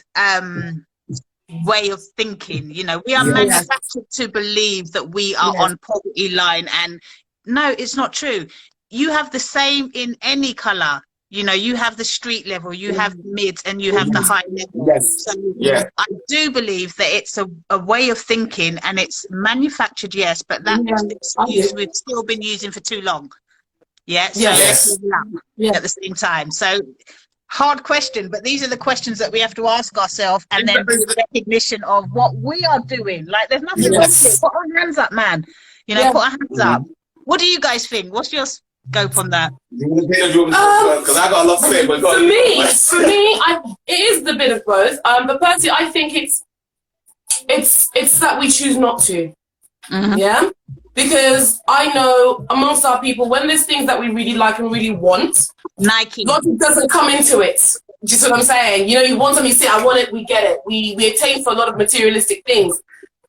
way of thinking. You know, we are manufactured to believe that we are on poverty line, and no, it's not true. You have the same in any color. You know, you have the street level, you have the mids, and you have the high level. So I do believe that it's a way of thinking, and it's manufactured, yes, but that excuse we've still been using for too long. So let's at the same time. So hard question, but these are the questions that we have to ask ourselves, and then the recognition of what we are doing. Like, there's nothing wrong with it. Put our hands up, man. You know, put our hands up. What do you guys think? What's your scope on that? Because I got a lot to say. But for me, it is the bit of both. But personally, I think it's that we choose not to. Yeah, because I know amongst our people, when there's things that we really like and really want, Nike logic doesn't come into it. Do you see what I'm saying? You know, you want something, you say, I want it, we get it. We attain for a lot of materialistic things.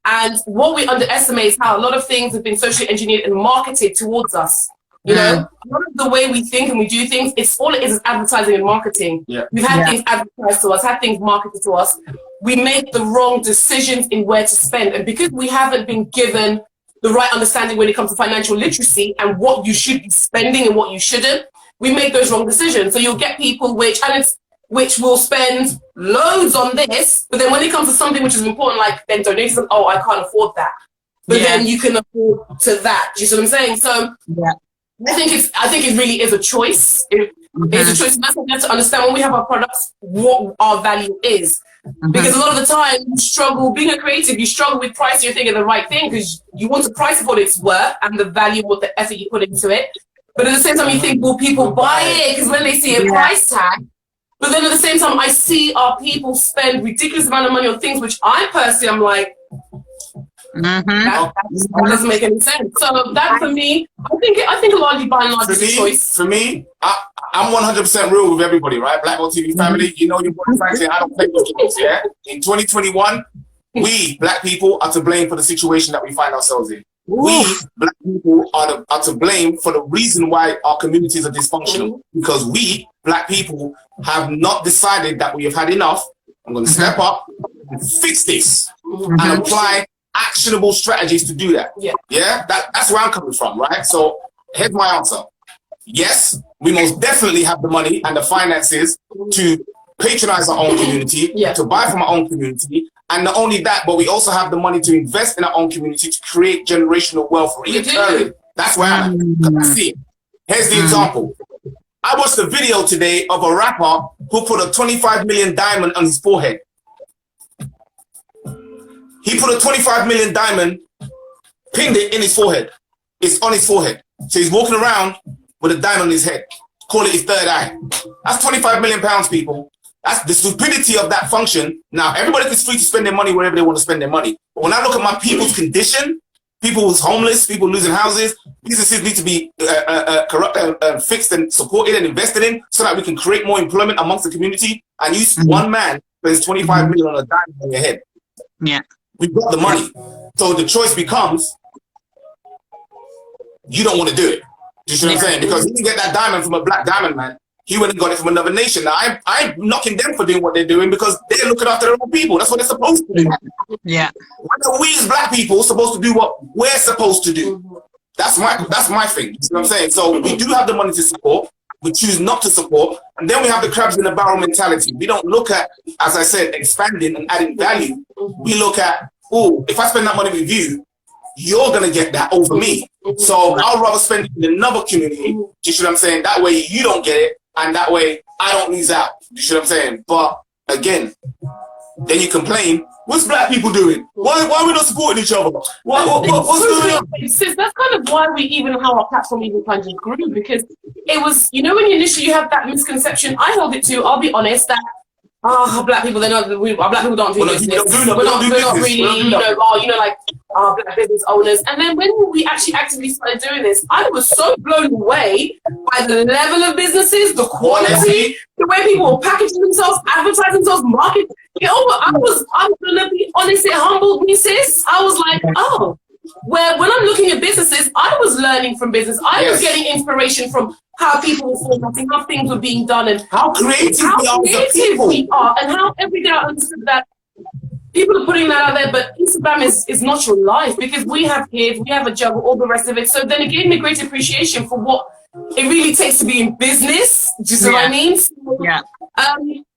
And what we underestimate is how a lot of things have been socially engineered and marketed towards us. You know, a lot of the way we think and we do things, it's all it is advertising and marketing. We've had things advertised to us, had things marketed to us. We make the wrong decisions in where to spend. And because we haven't been given the right understanding when it comes to financial literacy and what you should be spending and what you shouldn't, we make those wrong decisions. So you'll get people which will spend loads on this, but then when it comes to something which is important, like then donations, oh, I can't afford that. But then you can afford to that. Do you see what I'm saying? So I think it really is a choice. It's a choice. That's what we have to understand when we have our products, what our value is. Because a lot of the time, you struggle, being a creative, you struggle with price, you're thinking the right thing because you want to price it what it's worth and the value, what the effort you put into it. But at the same time, you think, will people buy it? Because when they see a price tag, but then at the same time, I see our people spend ridiculous amount of money on things which I personally am like, that doesn't make any sense. So that for me, I think a lot of you by and large is a choice. For me, I'm 100% real with everybody, right? Black Belt TV family, you know your boy Franklin, I don't play with games, yeah? In 2021, we, black people, are to blame for the situation that we find ourselves in. We, black people, are to blame for the reason why our communities are dysfunctional. Because we, black people, have not decided that we have had enough. I'm going to step up and fix this and apply actionable strategies to do that. Yeah? That's where I'm coming from, right? So here's my answer. Yes, we most definitely have the money and the finances to patronize our own community, to buy from our own community. And not only that, but we also have the money to invest in our own community to create generational wealth reoccurring. That's where I'm at. Because I see it. Here's the example. I watched a video today of a rapper who put a 25 million diamond on his forehead. He put a 25 million diamond, pinned it in his forehead. It's on his forehead. So he's walking around with a diamond on his head. Call it his third eye. That's 25 million pounds, people. That's the stupidity of that function. Now, everybody is free to spend their money wherever they want to spend their money. But when I look at my people's condition, people who's homeless, people losing houses, businesses need to be fixed and supported and invested in so that we can create more employment amongst the community. And you, one man spends 25 million on a diamond on your head. Yeah. We've got the money. So the choice becomes, you don't want to do it. Do you see what I'm saying? Because he can get that diamond from a black diamond man. He went and got it from another nation. Now, I'm knocking them for doing what they're doing because they're looking after their own people. That's what they're supposed to do. Yeah. Why are we as black people supposed to do what we're supposed to do? That's my thing. You know what I'm saying? So we do have the money to support. We choose not to support. And then we have the crabs in the barrel mentality. We don't look at, as I said, expanding and adding value. We look at, oh, if I spend that money with you, you're going to get that over me. So I'll rather spend it in another community. Do you see what I'm saying? That way you don't get it. And that way I don't lose out. You see what I'm saying? But again, then you complain, what's black people doing? Why are we not supporting each other? What's going on? Sis, that's kind of why how our platform even kind of grew, because it was, you know, when initially you have that misconception, I held it to, I'll be honest, that black people, black people don't do business. We're not really, black business owners. And then when we actually actively started doing this, I was so blown away by the level of businesses, the quality, the way people were packaging themselves, advertising themselves, marketing. I'm gonna be honest, it humbled me, sis. I was like, when I'm looking at businesses, I was learning from business. I was getting inspiration from how people were formatting, how things were being done, and how creative we are, and how every day I understood that people are putting that out there, but Instagram is not your life, because we have kids, we have a job, all the rest of it. So then it gave me great appreciation for what it really takes to be in business. Do you see what I mean? So,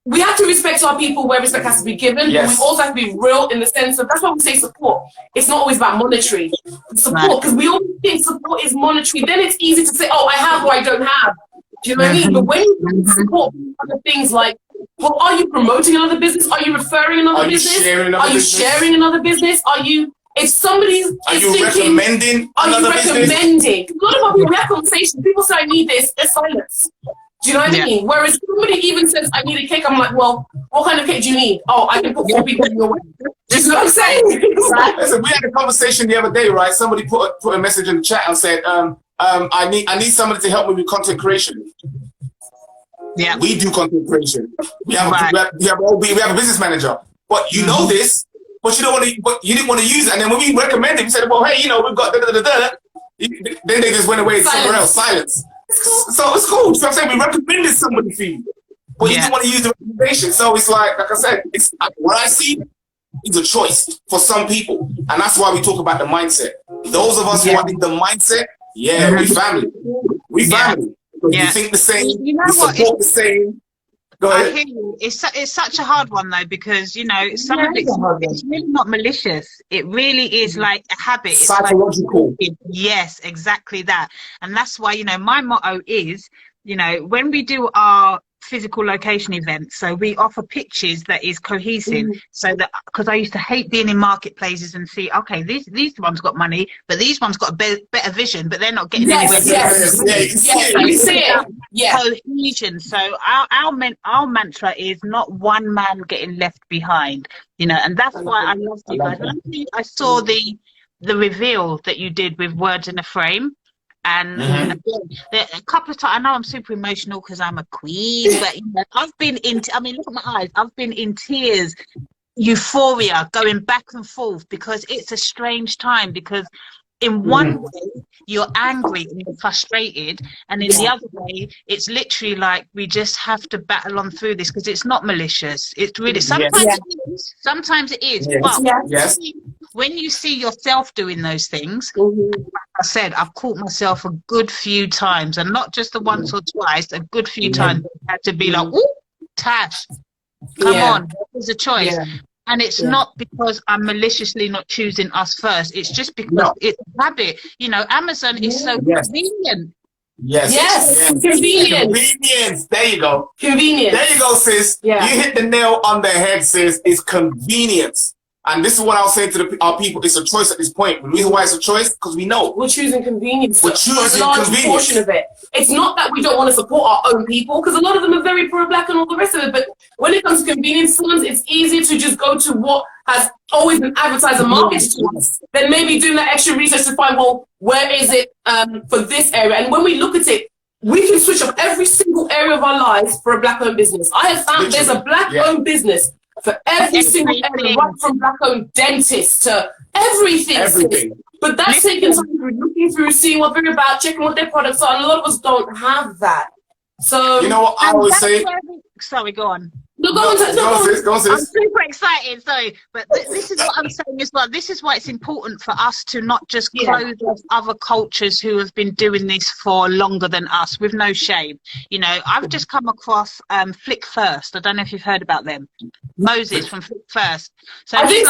we have to respect our people where respect has to be given, but we also have to be real in the sense of, that's why we say support. It's not always about monetary support, because we all think support is monetary. Then it's easy to say, oh, I have or I don't have. Do you know what I mean? But when you support other things like, well, are you promoting another business? Are you referring another business? Are you sharing another business? Are you, if somebody's recommending another business? A lot of our people, we have conversations. People say, I need this. There's silence. Do you know what I mean? Whereas somebody even says, I need a cake, I'm like, well, what kind of cake do you need? Oh, I can put 4 people in your way. Do you see what I'm saying? Listen, we had a conversation the other day, right? Somebody put a message in the chat and said, I need somebody to help me with content creation. Yeah, we do content creation. We have a business manager, but you know this, but you don't want to. But you didn't want to use it. And then when we recommended, we said, well, hey, we've got Then they just went away somewhere else. Silence. So it's cool. So I'm saying we recommended somebody for you, but you didn't want to use the recommendation. So it's like I said, it's what I see is a choice for some people, and that's why we talk about the mindset. Those of us who are in the mindset, we family. We family. We think the same. We support the same. Go ahead. I hear you. It's such a hard one though, because some of it's really not malicious. It really is like a habit. It's psychological. Yes, exactly that. And that's why my motto is you know, when we do our physical location events, so we offer pitches that is cohesive, so that, because I used to hate being in marketplaces and see, okay, these ones got money, but these ones got a better vision, but they're not getting anywhere. You see it. Cohesion. So our mantra is not one man getting left behind, you know, and that's why I love you guys. I saw the reveal that you did with Words in a Frame. And again, a couple of times, I know I'm super emotional because I'm a queen, but you know, I've been in, I mean, look at my eyes, I've been in tears, euphoria, going back and forth, because it's a strange time, because in one way you're angry and you're frustrated, and in the other way it's literally like we just have to battle on through this, because it's not malicious. It's really, sometimes it is, but when you see yourself doing those things, like I said, I've caught myself a good few times, and not just the once or twice, a good few times I had to be like, ooh, Tash, come on, there's a choice. And it's not because I'm maliciously not choosing us first. It's just because it's a habit. You know, Amazon is so convenient. Convenience. There you go. Convenience. There you go, sis. You hit the nail on the head, sis. It's convenience. And this is what I'll say to our people. It's a choice at this point. The reason why it's a choice, because we know. We're choosing convenience. We're choosing a large convenience. portion of it. It's not that we don't want to support our own people, because a lot of them are very pro-black and all the rest of it. But when it comes to convenience stores, it's easier to just go to what has always been advertised and marketed to us than maybe doing that extra research to find, well, where is it for this area? And when we look at it, we can switch up every single area of our lives for a black-owned business. I have found there's a black-owned business for every single area, right from black-owned dentists to everything. But that's taking time through looking through, seeing what they're about, checking what their products are. And a lot of us don't have that. So you know what I always say? Sorry, go on. No, go on, go on, sis. I'm super excited, sorry, but this is what I'm saying as well. This is why it's important for us to not just close off other cultures who have been doing this for longer than us, with no shame. You know, I've just come across Flick First. I don't know if you've heard about them. Moses from Flick First. So he's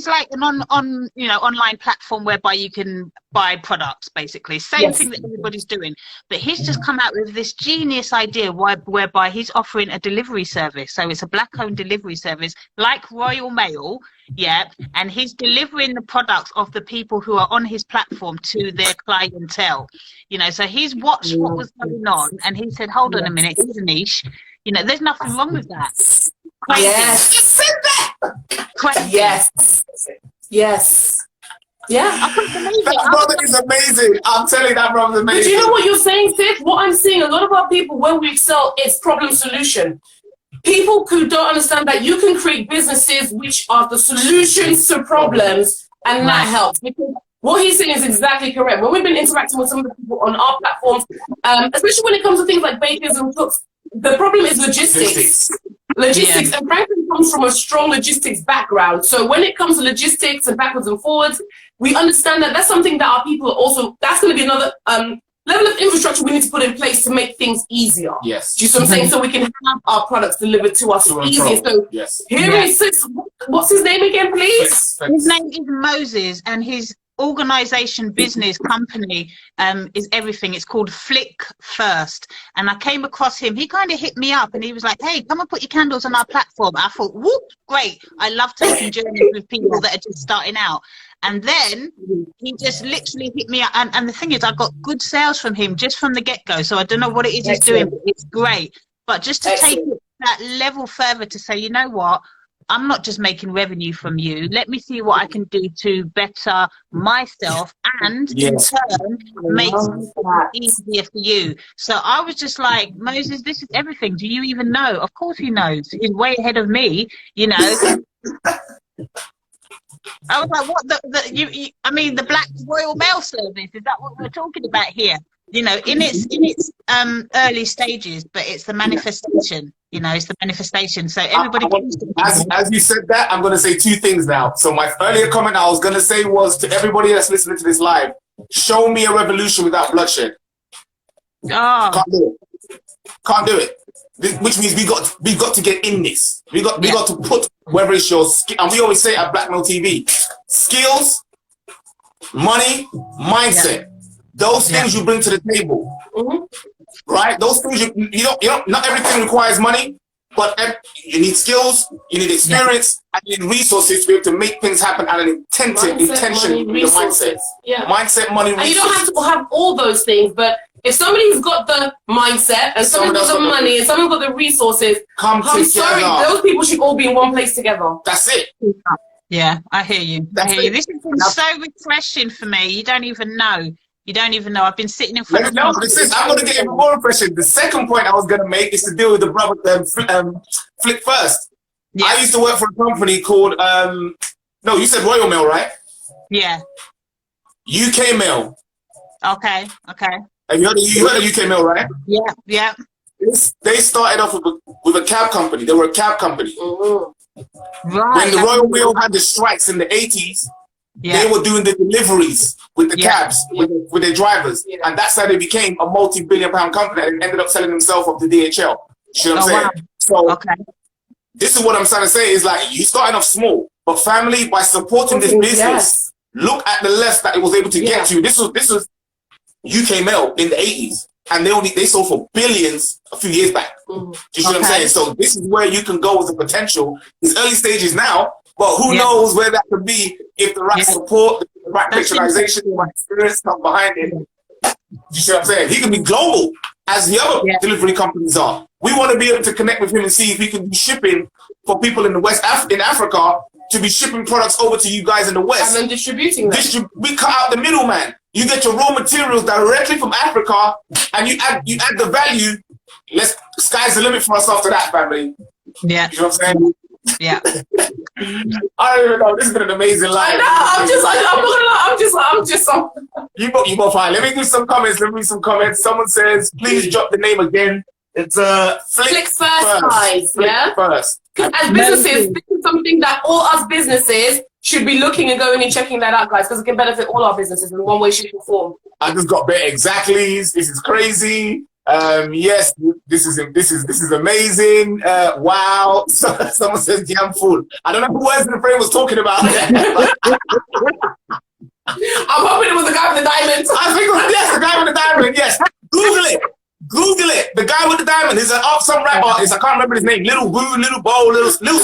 like an online platform whereby you can buy products, basically. Same thing that everybody's doing. But he's just come out with this genius idea whereby he's offering a delivery service. So it's a black-owned delivery service like Royal Mail, and he's delivering the products of the people who are on his platform to their clientele. You know, so he's watched what was going on, and he said, hold on a minute, here's a niche. You know, there's nothing wrong with that. Crazy. That brother is amazing. I'm telling you, that brother is amazing. But you know what you're saying, Sid? What I'm seeing, a lot of our people, when we excel, it's problem solution. People who don't understand that you can create businesses which are the solutions to problems, and that helps. Because what he's saying is exactly correct. When we've been interacting with some of the people on our platforms, especially when it comes to things like bakers and cooks, the problem is logistics. And Franklin comes from a strong logistics background. So when it comes to logistics and backwards and forwards, we understand that that's something that our people are also, that's going to be another level of infrastructure we need to put in place to make things easier. Do you see what I'm saying? So we can have our products delivered to us easier. So here is, what's his name again, please? His name is Moses, and his organization, business, company is everything. It's called Flick First, and I came across him. He kind of hit me up and he was like, hey, come and put your candles on our platform. I thought, whoop, great. I love taking journeys with people that are just starting out. And then he just literally hit me up, and the thing is, I got good sales from him just from the get-go. So I don't know what it is he's doing, but it's great. But just to take it that level further, to say, you know what, I'm not just making revenue from you. Let me see what I can do to better myself and in turn make it easier for you. So I was just like, Moses, this is everything. Do you even know? Of course he knows. He's way ahead of me, you know. I was like, what I mean, the Black Royal Mail Service, is that what we're talking about here? You know, in its early stages, but it's the manifestation. You know, it's the manifestation. So everybody as you said that, I'm going to say two things now. So my earlier comment I was going to say was, to everybody that's listening to this live, show me a revolution without bloodshed. Can't do it. Can't do it. Which means we got to get in this. We got to put, whether it's your skill, and we always say at BLKMailTV, skills, money, mindset. Those things you bring to the table. right? Those things you don't. Not everything requires money, but you need skills, you need experience, and you need resources to be able to make things happen, and an intention in your mindset. Yeah. Mindset, money, resources. And you don't have to have all those things, but if somebody's got the mindset and someone's got the money and someone's got the resources, I'm sorry, those people should all be in one place together. That's it. Yeah, I hear you. This has been so refreshing for me. You don't even know. I've been sitting in front of I'm going to get even more refreshing. The second point I was going to make is to deal with the brother Flick First. Yeah. I used to work for a company called no, you said Royal Mail, right? Yeah. UK Mail. Okay. Have you heard of UK Mail, right? Yeah. They started off with a cab company. They were a cab company. Right. When the Royal Mail had the strikes in the 80s, they were doing the deliveries with the cabs, with their drivers. Yeah. And that's how they became a multi-billion-pound company and ended up selling themselves up to DHL. You know what I'm saying? Wow. So this is what I'm trying to say is like, you starting off small, but family, by supporting this business, look at the left that it was able to get to. This was UK Mail in the 80s. And they sold for billions a few years back. Do you see what I'm saying? So this is where you can go with the potential. It's early stages now, but who knows where that could be if the right support, the right picturization, the right experience come behind it. Do you see what I'm saying? He can be global as the other delivery companies are. We want to be able to connect with him and see if he can do shipping for people in the in Africa to be shipping products over to you guys in the West. And then distributing them. We cut out the middleman. You get your raw materials directly from Africa, and you add the value. Sky's the limit for us after that, family. Yeah. You know what I'm saying? Yeah. I don't even know. This has been an amazing life. I'm just. You both fine. Let me do some comments. Someone says, please drop the name again. It's Flick First, guys. Flick First. As businesses, this is something that all us businesses should be looking and going and checking that out, guys, because it can benefit all our businesses in one way, shape, or form. I just got better exactlies. This is crazy. Yes, this is amazing. Wow. Someone says damn fool. I don't know who else in the frame was talking about. I'm hoping it was the guy with the diamond. I think it was, yes, the guy with the diamond. Yes. Google it. The guy with the diamond is some rap artist. I can't remember his name. Little Woo, Little Bow, little something.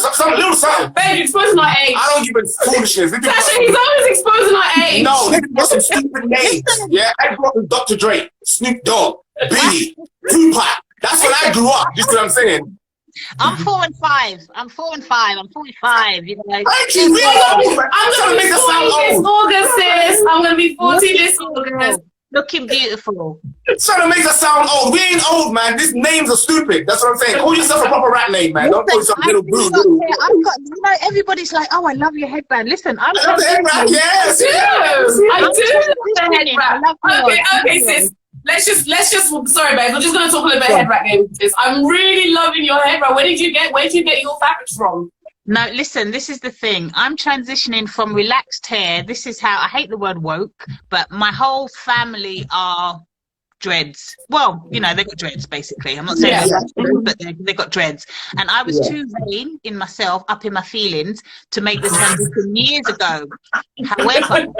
Babe, you're exposing our age. I don't give a foolishness. Sasha, he's always exposing our age. No, they got some stupid names. Yeah, I grew up with Dr. Dre, Snoop Dogg, Biggie, Tupac. That's when I grew up. You see what I'm saying? I'm 4 and 5. I'm 45. You know. Thank you. I'm gonna be 40 this August, sis. I'm gonna be 40 this August. Looking beautiful. Trying to make us sound old. We ain't old, man. These names are stupid. That's what I'm saying. Call yourself a proper rap name, man. Don't call yourself Little Boo. Everybody's like, oh, I love your headband. Listen, I love the headband. Yes. I do love the headband. Okay, sis. Let's just. Sorry, babe. I'm just gonna talk a little bit head wrap game. I'm really loving your head wrap. Where did you get your fabrics from? No, listen, this is the thing. I'm transitioning from relaxed hair. This is how, I hate the word woke, but my whole family are dreads. Well, you know, they got dreads, basically. I'm not saying but they got dreads. And I was too vain in myself, up in my feelings, to make the transition years ago. However,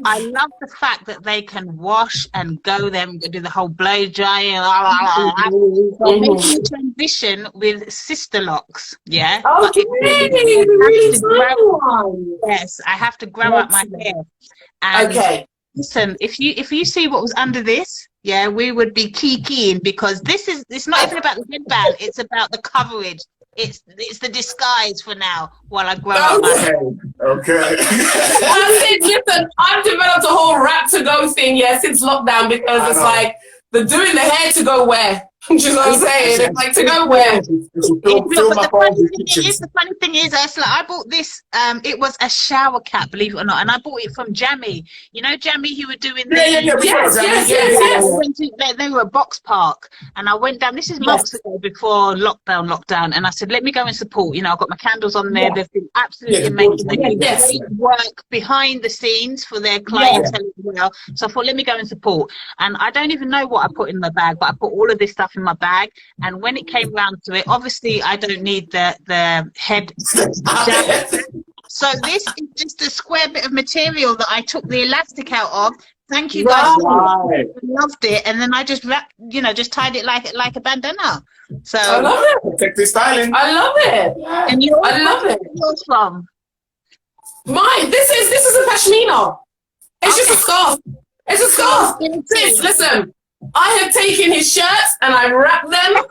I love the fact that they can wash and go there and do the whole blow dry. So making a transition with sister locks, yeah. Okay. Yes, I have to grow up my hair. And listen, if you see what was under this, yeah, we would be keying because it's not even about the headband. It's about the coverage. It's the disguise for now while I grow up my hair. Okay. Listen, I've developed a whole rap to go thing, since lockdown because it's like the doing the hair to go where. Do you know what I'm saying? It's like to go where. The funny thing is, Ursula, I bought this. It was a shower cap, believe it or not, and I bought it from Jammy. You know, Jammy, who were doing yes. They were at Box Park, and I went down. This is months ago before lockdown, and I said, let me go and support. You know, I've got my candles on there. They've been absolutely amazing. They work behind the scenes for their clientele as well. So I thought, let me go and support. And I don't even know what I put in my bag, but I put all of this stuff in my bag. And when it came round to it, obviously I don't need the head. So this is just a square bit of material that I took the elastic out of Thank you guys. I loved it, and then I just wrapped, you know, just tied it like a bandana. So I love it. Protective styling. I love it. And you, I love it. Yours from? Mine. This is a pashmina. It's just a scarf. It's a scarf. Sis, listen. I have taken his shirts and I wrapped them.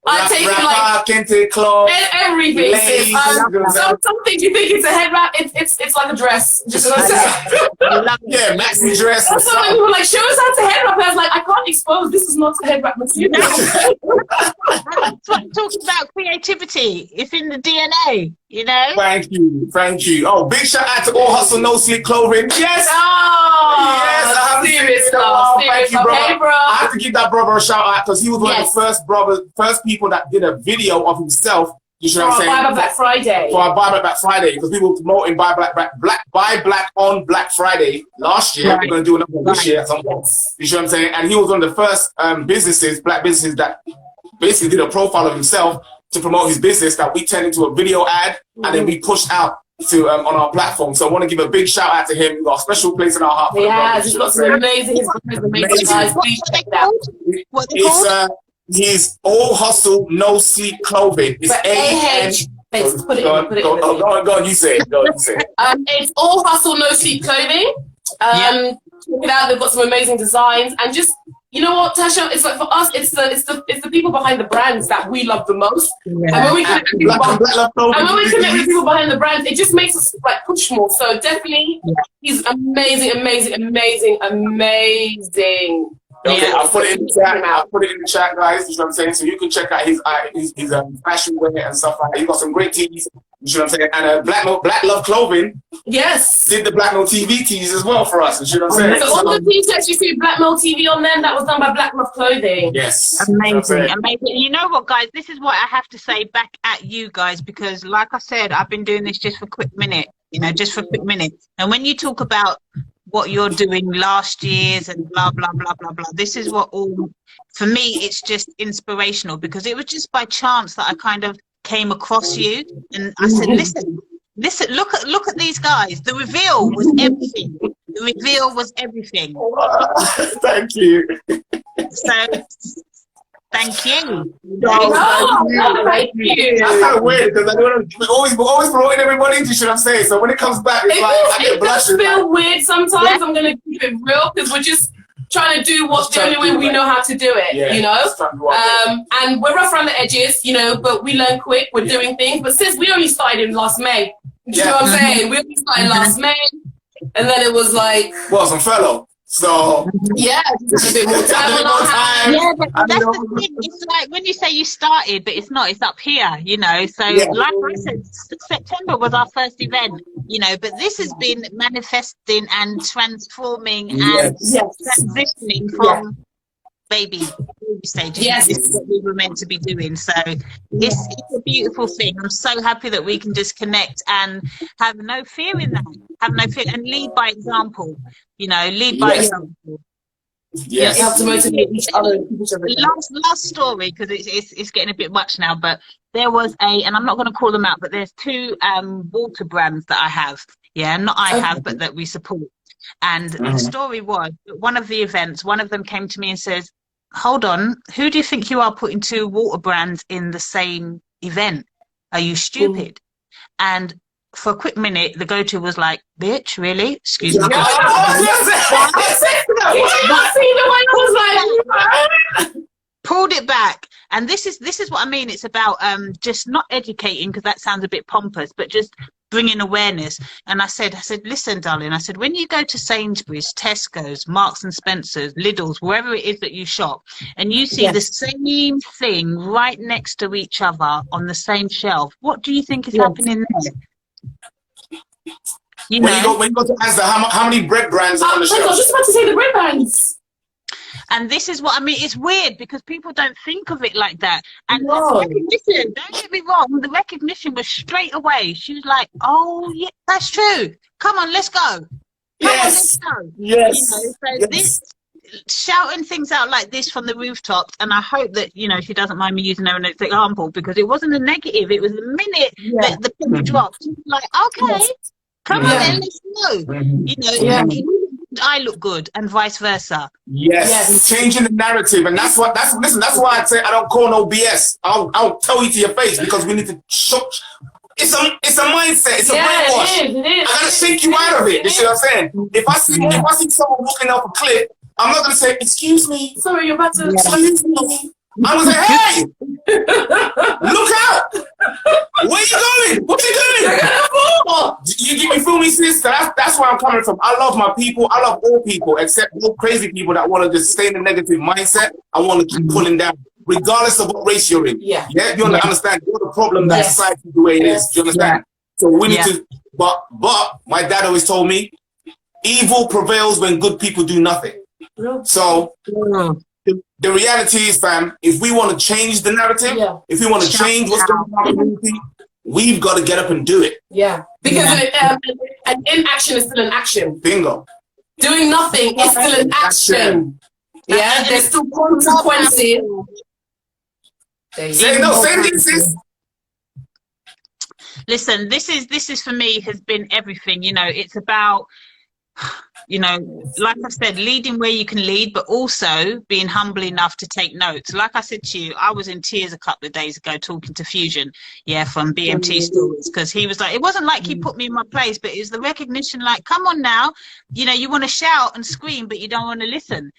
I've taken like kente cloth, everything. Some things you think it's a head wrap, it's like a dress. Just yeah, maxi dress. And so people were like, show us how to head wrap. And I was like, I can't expose. This is not a head wrap material. Talking about creativity, it's in the DNA. You know. Thank you. Oh, big shout out to All Hustle No Sleep Clothing. Yes. Oh, yes. I have serious stuff. Thank you, brother. Okay, bro. I have to give that brother a shout out because he was one of the first people that did a video of himself. You know what I'm saying? Buy Black Friday. For our Buy Black Friday, because people were promoting Buy Black on Black Friday last year. Right. We're going to do another one this year at some point. You know what I'm saying? And he was one of the first black businesses that basically did a profile of himself to promote his business that we turned into a video ad and then we pushed out to on our platform. So I want to give a big shout out to him. We've got a special place in our heart. Yeah, he's got some amazing guys. Please check it out. He's All Hustle No Sleep Clothing. It's A-H. Put it in. Go on, you say it. It's All Hustle No Sleep Clothing. Check it out. They've got some amazing designs and just. You know what, Tasha? It's like for us, it's the people behind the brands that we love the most. Yeah. And when we connect with people behind the brands, it just makes us like push more. So definitely, he's amazing. Okay, I'll put it in the chat. I'll put it in the chat, guys. You know what I'm saying? So you can check out his fashion wear and stuff like that. He's got some great tees. You know what I'm saying? And Black Love Clothing. Yes. Did the Black Mill TV tees as well for us. You know what I'm saying? So all the t-shirts you see Black Mill TV on them, that was done by Black Love Clothing. Yes. Amazing. You know what, guys? This is what I have to say back at you guys, because like I said, I've been doing this just for a quick minute. You know, just for a quick minute. And when you talk about what you're doing last year's and blah blah blah blah blah, this is what all, for me, it's just inspirational, because it was just by chance that I kind of came across you and I said, listen, look at these guys. The reveal was everything. Thank you. So thank you. Thank you. That's kind of weird because I don't know, always promoting everybody. You should have said. So when it comes back, it's like I get blushes. It does feel weird sometimes. Yeah. I'm gonna keep it real because we're just trying to do what's the only way we know how to do it. Yeah, you know. And we're rough around the edges, you know, but we learn quick. We're doing things. But since we only started in last May, you know what I'm saying? We only started last May, and then it was like some fellow. So yeah, just a bit more time. Yeah, but that's the thing. It's like when you say you started, but it's not. It's up here, you know. So like I said, September was our first event, you know. But this has been manifesting and transforming and transitioning from baby stages. Yes, this is what we were meant to be doing. So it's a beautiful thing. I'm so happy that we can just connect and have no fear in that. Have no fear and lead by example. You know, lead by example. Yes, you have to motivate each other. Last story, because it's getting a bit much now. But there was and I'm not going to call them out, but there's two water brands that I have. Yeah, not I have, but that we support. And the story was at one of the events, one of them came to me and says, hold on, who do you think you are putting two water brands in the same event? Are you stupid? And for a quick minute, the go-to was like, bitch, really? Excuse me. Pulled it back. And this is what I mean. It's about just not educating, because that sounds a bit pompous, but just bringing awareness. And I said, listen, darling, I said, when you go to Sainsbury's, Tesco's, Marks and Spencer's, Lidl's, wherever it is that you shop, and you see the same thing right next to each other on the same shelf, what do you think is happening there? You know? When you go to Asda, how many bread brands are on the shelf? I was just about to say the bread brands. And this is what I mean. It's weird because people don't think of it like that. And the recognition, don't get me wrong, the recognition was straight away. She was like, oh, yeah, that's true. Come on, let's go. Yes. You know, so this, shouting things out like this from the rooftops, and I hope that, you know, she doesn't mind me using her as an example, because it wasn't a negative. It was the minute that the penny dropped. Like, okay. Come on, then, let's know. You know, I look good, and vice versa. Yes. Changing the narrative, and that's what. Listen. That's why I say I don't call no BS. I'll tell you to your face, because we need to shock. It's a mindset. It's a brainwash. It is. I gotta shake you out of it. You see what I'm saying? If I see someone walking off a cliff, I'm not gonna say, "Excuse me." Sorry, you're about to. Excuse me. I'm gonna say, "Hey, look out! Where you going? What you doing?" You feel me, sister? That's where I'm coming from. I love my people. I love all people, except those crazy people that want to just stay in the negative mindset. I want to keep pulling down, regardless of what race you're in. Yeah. You understand? You're the problem that society is the way it is. Do you understand? So we need to. But my dad always told me, evil prevails when good people do nothing. So. The reality is, fam, if we want to change the narrative, if we want to change what's going on in the community, we've got to get up and do it. Yeah. Because an inaction is still an action. Bingo. Doing nothing is still an action. Yeah. There's still consequences. Say it, sis. Listen, this is for me has been everything. You know, it's about, you know, like I said, leading where you can lead, but also being humble enough to take notes. Like I said to you, I was in tears a couple of days ago talking to Fusion, from BMT Stories, because he was like, it wasn't like he put me in my place, but it was the recognition, like, come on now, you know, you want to shout and scream, but you don't want to listen.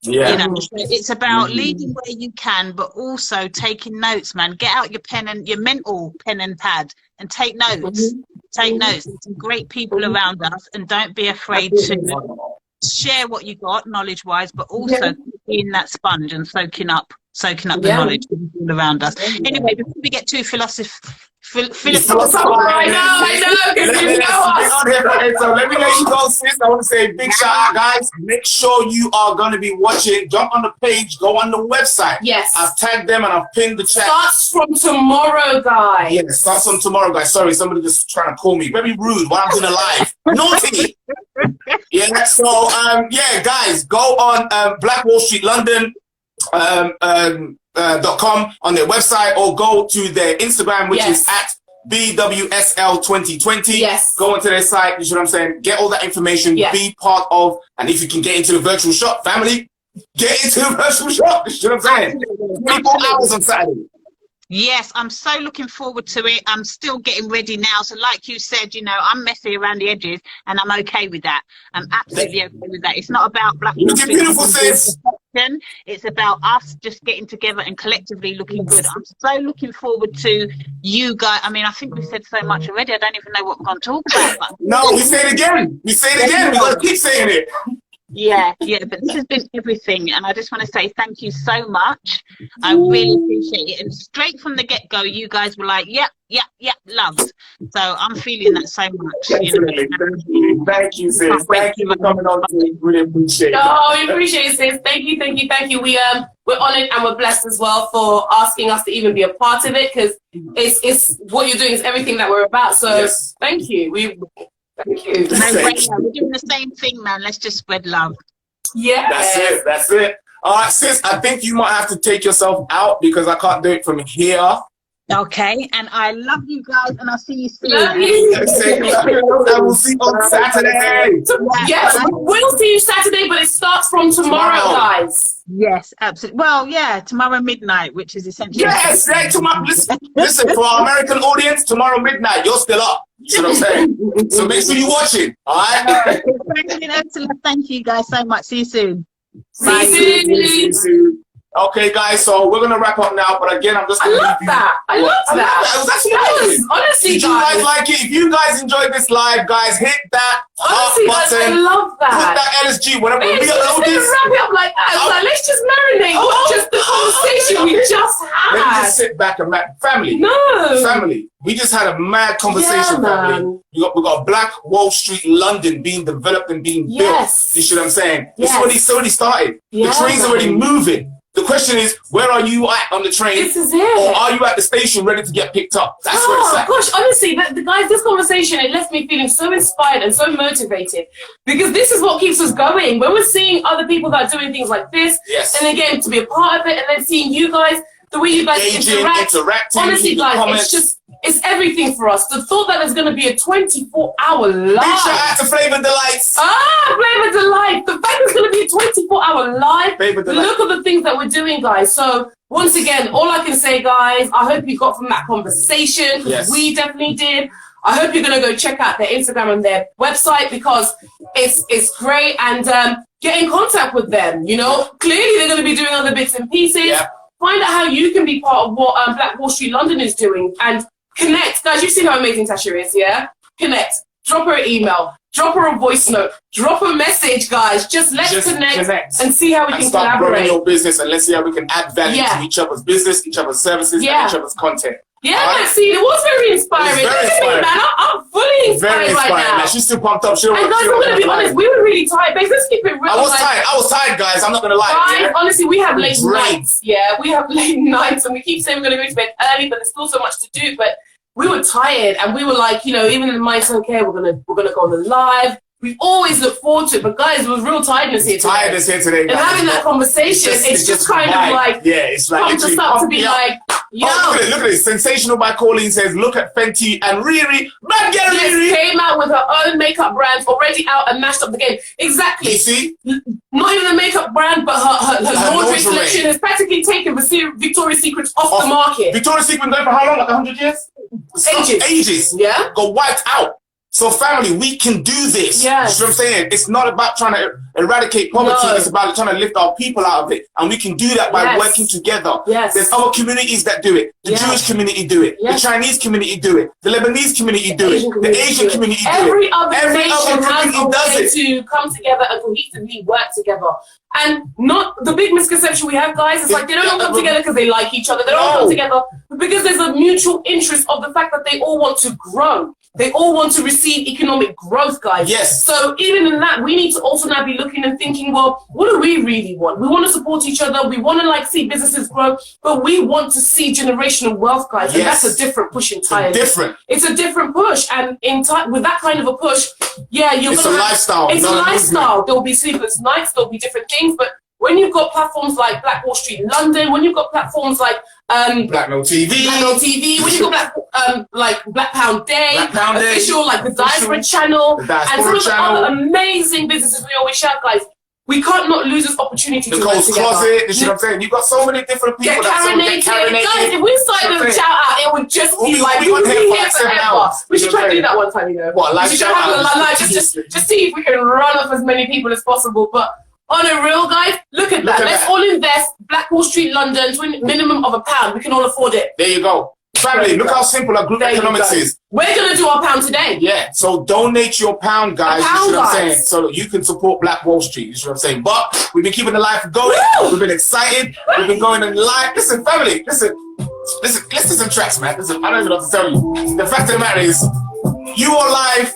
Yeah. You know, it's about leading where you can, but also taking notes, man. Get out your pen and your mental pen and pad and take notes. Take notes. There's some great people around us, and don't be afraid to share what you got knowledge-wise, but also being that sponge and soaking up the knowledge all around us. Anyway, before we get too philosophical. I know. So let me let you go, sis. I want to say a big shout out, guys. Make sure you are going to be watching. Jump on the page. Go on the website. Yes. I've tagged them and I've pinned the chat. Starts from tomorrow, guys. Yeah, starts from tomorrow, guys. Sorry, somebody just trying to call me. Very rude while I'm doing a live. Naughty. Yeah. So guys, go on Black Wall Street London. .com on their website, or go to their Instagram, which is at BWSL2020. Yes. Go onto their site, you know what I'm saying? Get all that information, be part of, and if you can get into the virtual shop, family, get into the virtual shop, you know what I'm saying? 24 hours on Saturday. Yes, I'm so looking forward to it. I'm still getting ready now. So like you said, you know, I'm messy around the edges, and I'm okay with that. I'm absolutely okay with that. It's not about Black Wall Street. Beautiful, sis. It's about us just getting together and collectively looking good. I'm so looking forward to you guys. I mean, I think we've said so much already. I don't even know what we're going to talk about. But no, we say it again. We say it again. We're going to keep saying it. Yeah, but this has been everything, and I just want to say thank you so much. I really appreciate it. And straight from the get-go, you guys were like, yep, loved. So I'm feeling that so much. Thank you, sis. Thank you for coming on. Really appreciate it. No, we appreciate it, sis. Thank you. We're honoured and we're blessed as well for asking us to even be a part of it, because it's what you're doing is everything that we're about. So thank you. Thank you. We're doing the same thing, man. Let's just spread love. Yeah. That's it. All right, sis, I think you might have to take yourself out because I can't do it from here. Okay, and I love you guys, and I'll see you soon. Love you. I will see you on Saturday. Yes, we'll see you Saturday, but it starts from tomorrow, guys. Yes, absolutely. Well, yeah, tomorrow midnight, which is essentially... Yes, tomorrow. Listen, for our American audience, tomorrow midnight, you're still up. You know what I'm saying? So make sure you're watching, all right? Thank you guys so much. See you soon. See you soon. Okay, guys, so we're gonna wrap up now. But again, I'm just gonna I love that. It was actually honestly, did you guys like it? If you guys enjoyed this live, guys, hit that honestly, button. I love that. Put that LSG. Whenever we upload this, wrap it up like that. Like, let's just marinate. Just the conversation we just had. Let me just sit back and family. Family. We just had a mad conversation, family. We got Black Wall Street London being developed and being built. You see what I'm saying? It's already started. The train's already moving. The question is, where are you at on the train? This is it. Or are you at the station ready to get picked up? That's where it's at. Gosh, honestly, the guys, this conversation, it left me feeling so inspired and so motivated, because this is what keeps us going. When we're seeing other people that are doing things like this, and again, to be a part of it, and then seeing you guys, the way you guys interacting, honestly, guys, it's everything for us. The thought that there's going to be a 24-hour live. Big shout out to Flavor Delights. Flavor Delight. The fact there's going to be a 24-hour live. Look at the things that we're doing, guys. So once again, all I can say, guys, I hope you got from that conversation, because we definitely did. I hope you're going to go check out their Instagram and their website, because it's great, and get in contact with them. You know, clearly they're going to be doing other bits and pieces. Yep. Find out how you can be part of what Black Wall Street London is doing, and connect. Guys, you've seen how amazing Tasha is, yeah? Connect. Drop her an email. Drop her a voice note. Drop a message, guys. Just connect and see how we can start collaborate. Growing your business, and let's see how we can add value to each other's business, each other's services, and each other's content. Yeah, see, it was very inspiring. Very inspiring. Man, I'm fully inspired right now. Man. She's still pumped up. And guys, I'm going to be honest, we were really tired. Babe, let's keep it real. I was tired, guys. I'm not going to lie. Guys, honestly, we have late nights. Yeah, we have late nights, and we keep saying we're going to go to bed early, but there's still so much to do. But we were tired, and we were like, you know, even in the mindset, okay, we're gonna go on the live. We always look forward to it, but guys, there was real tiredness here today. And having that conversation, it's just kind of like, it's like pumped us up to be like, yo. Look at it. Sensational by Colleen says, look at Fenty and Riri. Man, get Riri. Came out with her own makeup brand, already out and mashed up the game. Exactly. You see? Not even a makeup brand, but her laundry collection has practically taken Victoria's Secret off the market. Victoria's Secret going for how long? Like 100 years? Ages. Yeah. Got wiped out. So family, we can do this. Yes. You know what I'm saying? It's not about trying to eradicate poverty. No. It's about trying to lift our people out of it. And we can do that by working together. Yes. There's other communities that do it. The Jewish community do it. The Chinese community do it. The Lebanese community do it. The Asian community do it. Every other nation has a way to come together and cohesively work together. And not the big misconception we have, guys, is like they don't all come together because they like each other. They don't all come together because there's a mutual interest of the fact that they all want to grow. They all want to receive economic growth, guys. Yes. So even in that, we need to also now be looking and thinking, well, what do we really want? We want to support each other. We want to like see businesses grow, but we want to see generational wealth, guys. And that's a different push entirely. It's a different push. And with that kind of a push, it's a lifestyle. It's a lifestyle. There'll be sleepless nights. There'll be different things. But when you've got platforms like Black Wall Street London, when you've got platforms like BLKMailTV, when you've got like Black Pound Day, official, like the Diaspora Channel, and some of the other amazing businesses we always shout, guys, we can't not lose this opportunity to work together. Closet, you know what I'm saying? You've got so many different people get carinated. Guys, if we started to shout out, it would just be like, we would be here forever. We should try to do that one time, you know. What, we should have a live, just see if we can run off as many people as possible. But on a real, guys, look at that. Let's all invest. Black Wall Street London, minimum of £1. We can all afford it. There you go. Family, look how simple our group economics is. We're going to do our pound today. Yeah, so donate your pound, guys. You know what I'm saying? So that you can support Black Wall Street. You know what I'm saying? But we've been keeping the life going. Woo! We've been excited. We've been going in live. Listen, family, listen, let's do some tracks, man. Listen, I don't even know what to tell you. The fact of the matter is, you are live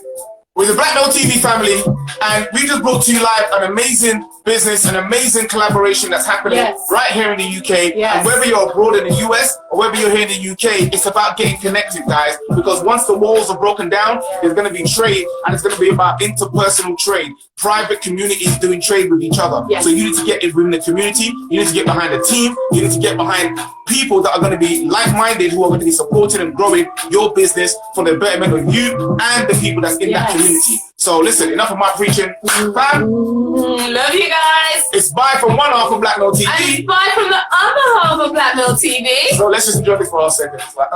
with the BLKMailTV family, and we just brought to you live an amazing business, an amazing collaboration that's happening right here in the UK. And whether you're abroad in the US or whether you're here in the UK, it's about getting connected, guys, because once the walls are broken down, there's going to be trade, and it's going to be about interpersonal trade, private communities doing trade with each other. So you need to get within the community, you need to get behind the team, you need to get behind people that are going to be like-minded, who are going to be supporting and growing your business for the betterment of you and the people that's in that community. So listen, enough of my preaching. Love you guys. It's bye from one half of BLKMailTV. And it's bye from the other half of BLKMailTV. So let's just enjoy this for a second. It's like,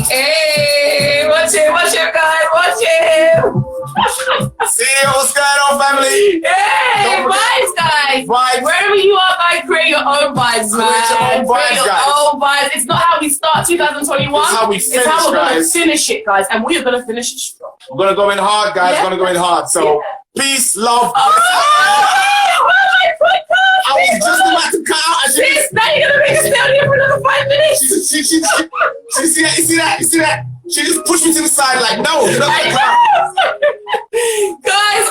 Hey, watch it, guys, watch it. See what's going on, family? Hey, vibes, guys. Wherever you are, guys, create your own vibes, man. Create your own vibes. It's not how we start 2021. It's how we finish, it's how we're going to finish it, guys. And we are going to finish it strong. We're going to go in hard, guys. We're going to go in hard. So, peace, love. I was just about to cut out. Sis, now you're going to make us stay on here for another 5 minutes. You see that? She just pushed me to the side like, no, you're not going to cut. Guys,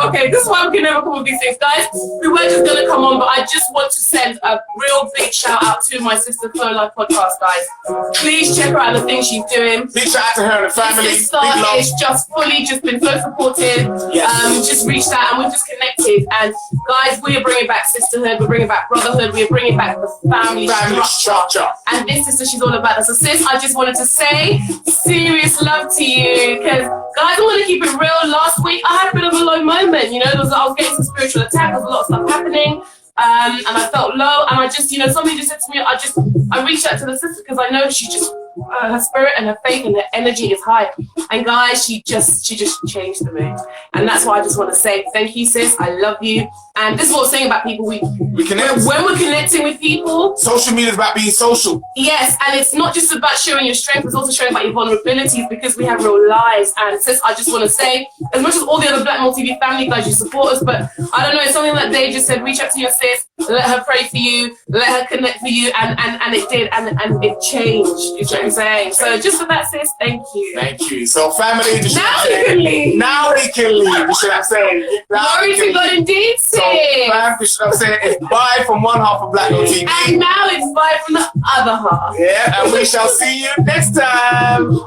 okay, this is why I'm going to miracle with these things, guys. We were just gonna come on, but I just want to send a real big shout out to my sister Flow Life podcast, guys. Please check her out the things she's doing. Big shout out to her and the family. This sister is just been so supportive. Yes. Just reached out and we've just connected. And guys, we are bringing back sisterhood. We're bringing back brotherhood. We're bringing back the family structure. And this sister, she's all about us. So sis, I just wanted to say serious love to you, because guys, I want to keep it real. Last week I had a bit of a low moment. You know, I was getting some spiritual attack. There's a lot of stuff happening. And I felt low, and I just, somebody just said to me, I reached out to the sister because I know she just, her spirit and her faith and her energy is high. And guys, she just changed the mood. And that's why I just want to say thank you, sis. I love you. And this is what I'm saying about people. We connect. When we're connecting with people, social media is about being social. Yes, and it's not just about showing your strength, it's also showing about your vulnerabilities, because we have real lives. And sis, I just want to say, as much as all the other BLKMailTV family guys, you support us, but I don't know, it's something that they just said, reach out to your sis, let her pray for you, let her connect for you, and it did, and it changed. You know what I'm saying? So just for that, sis, thank you. Thank you. So family, now we can leave. Now we can leave. You should have said. Glory to God indeed, sis. So, you should have said it's bye from one half of BLKMailTV. And now it's bye from the other half. Yeah, and we shall see you next time.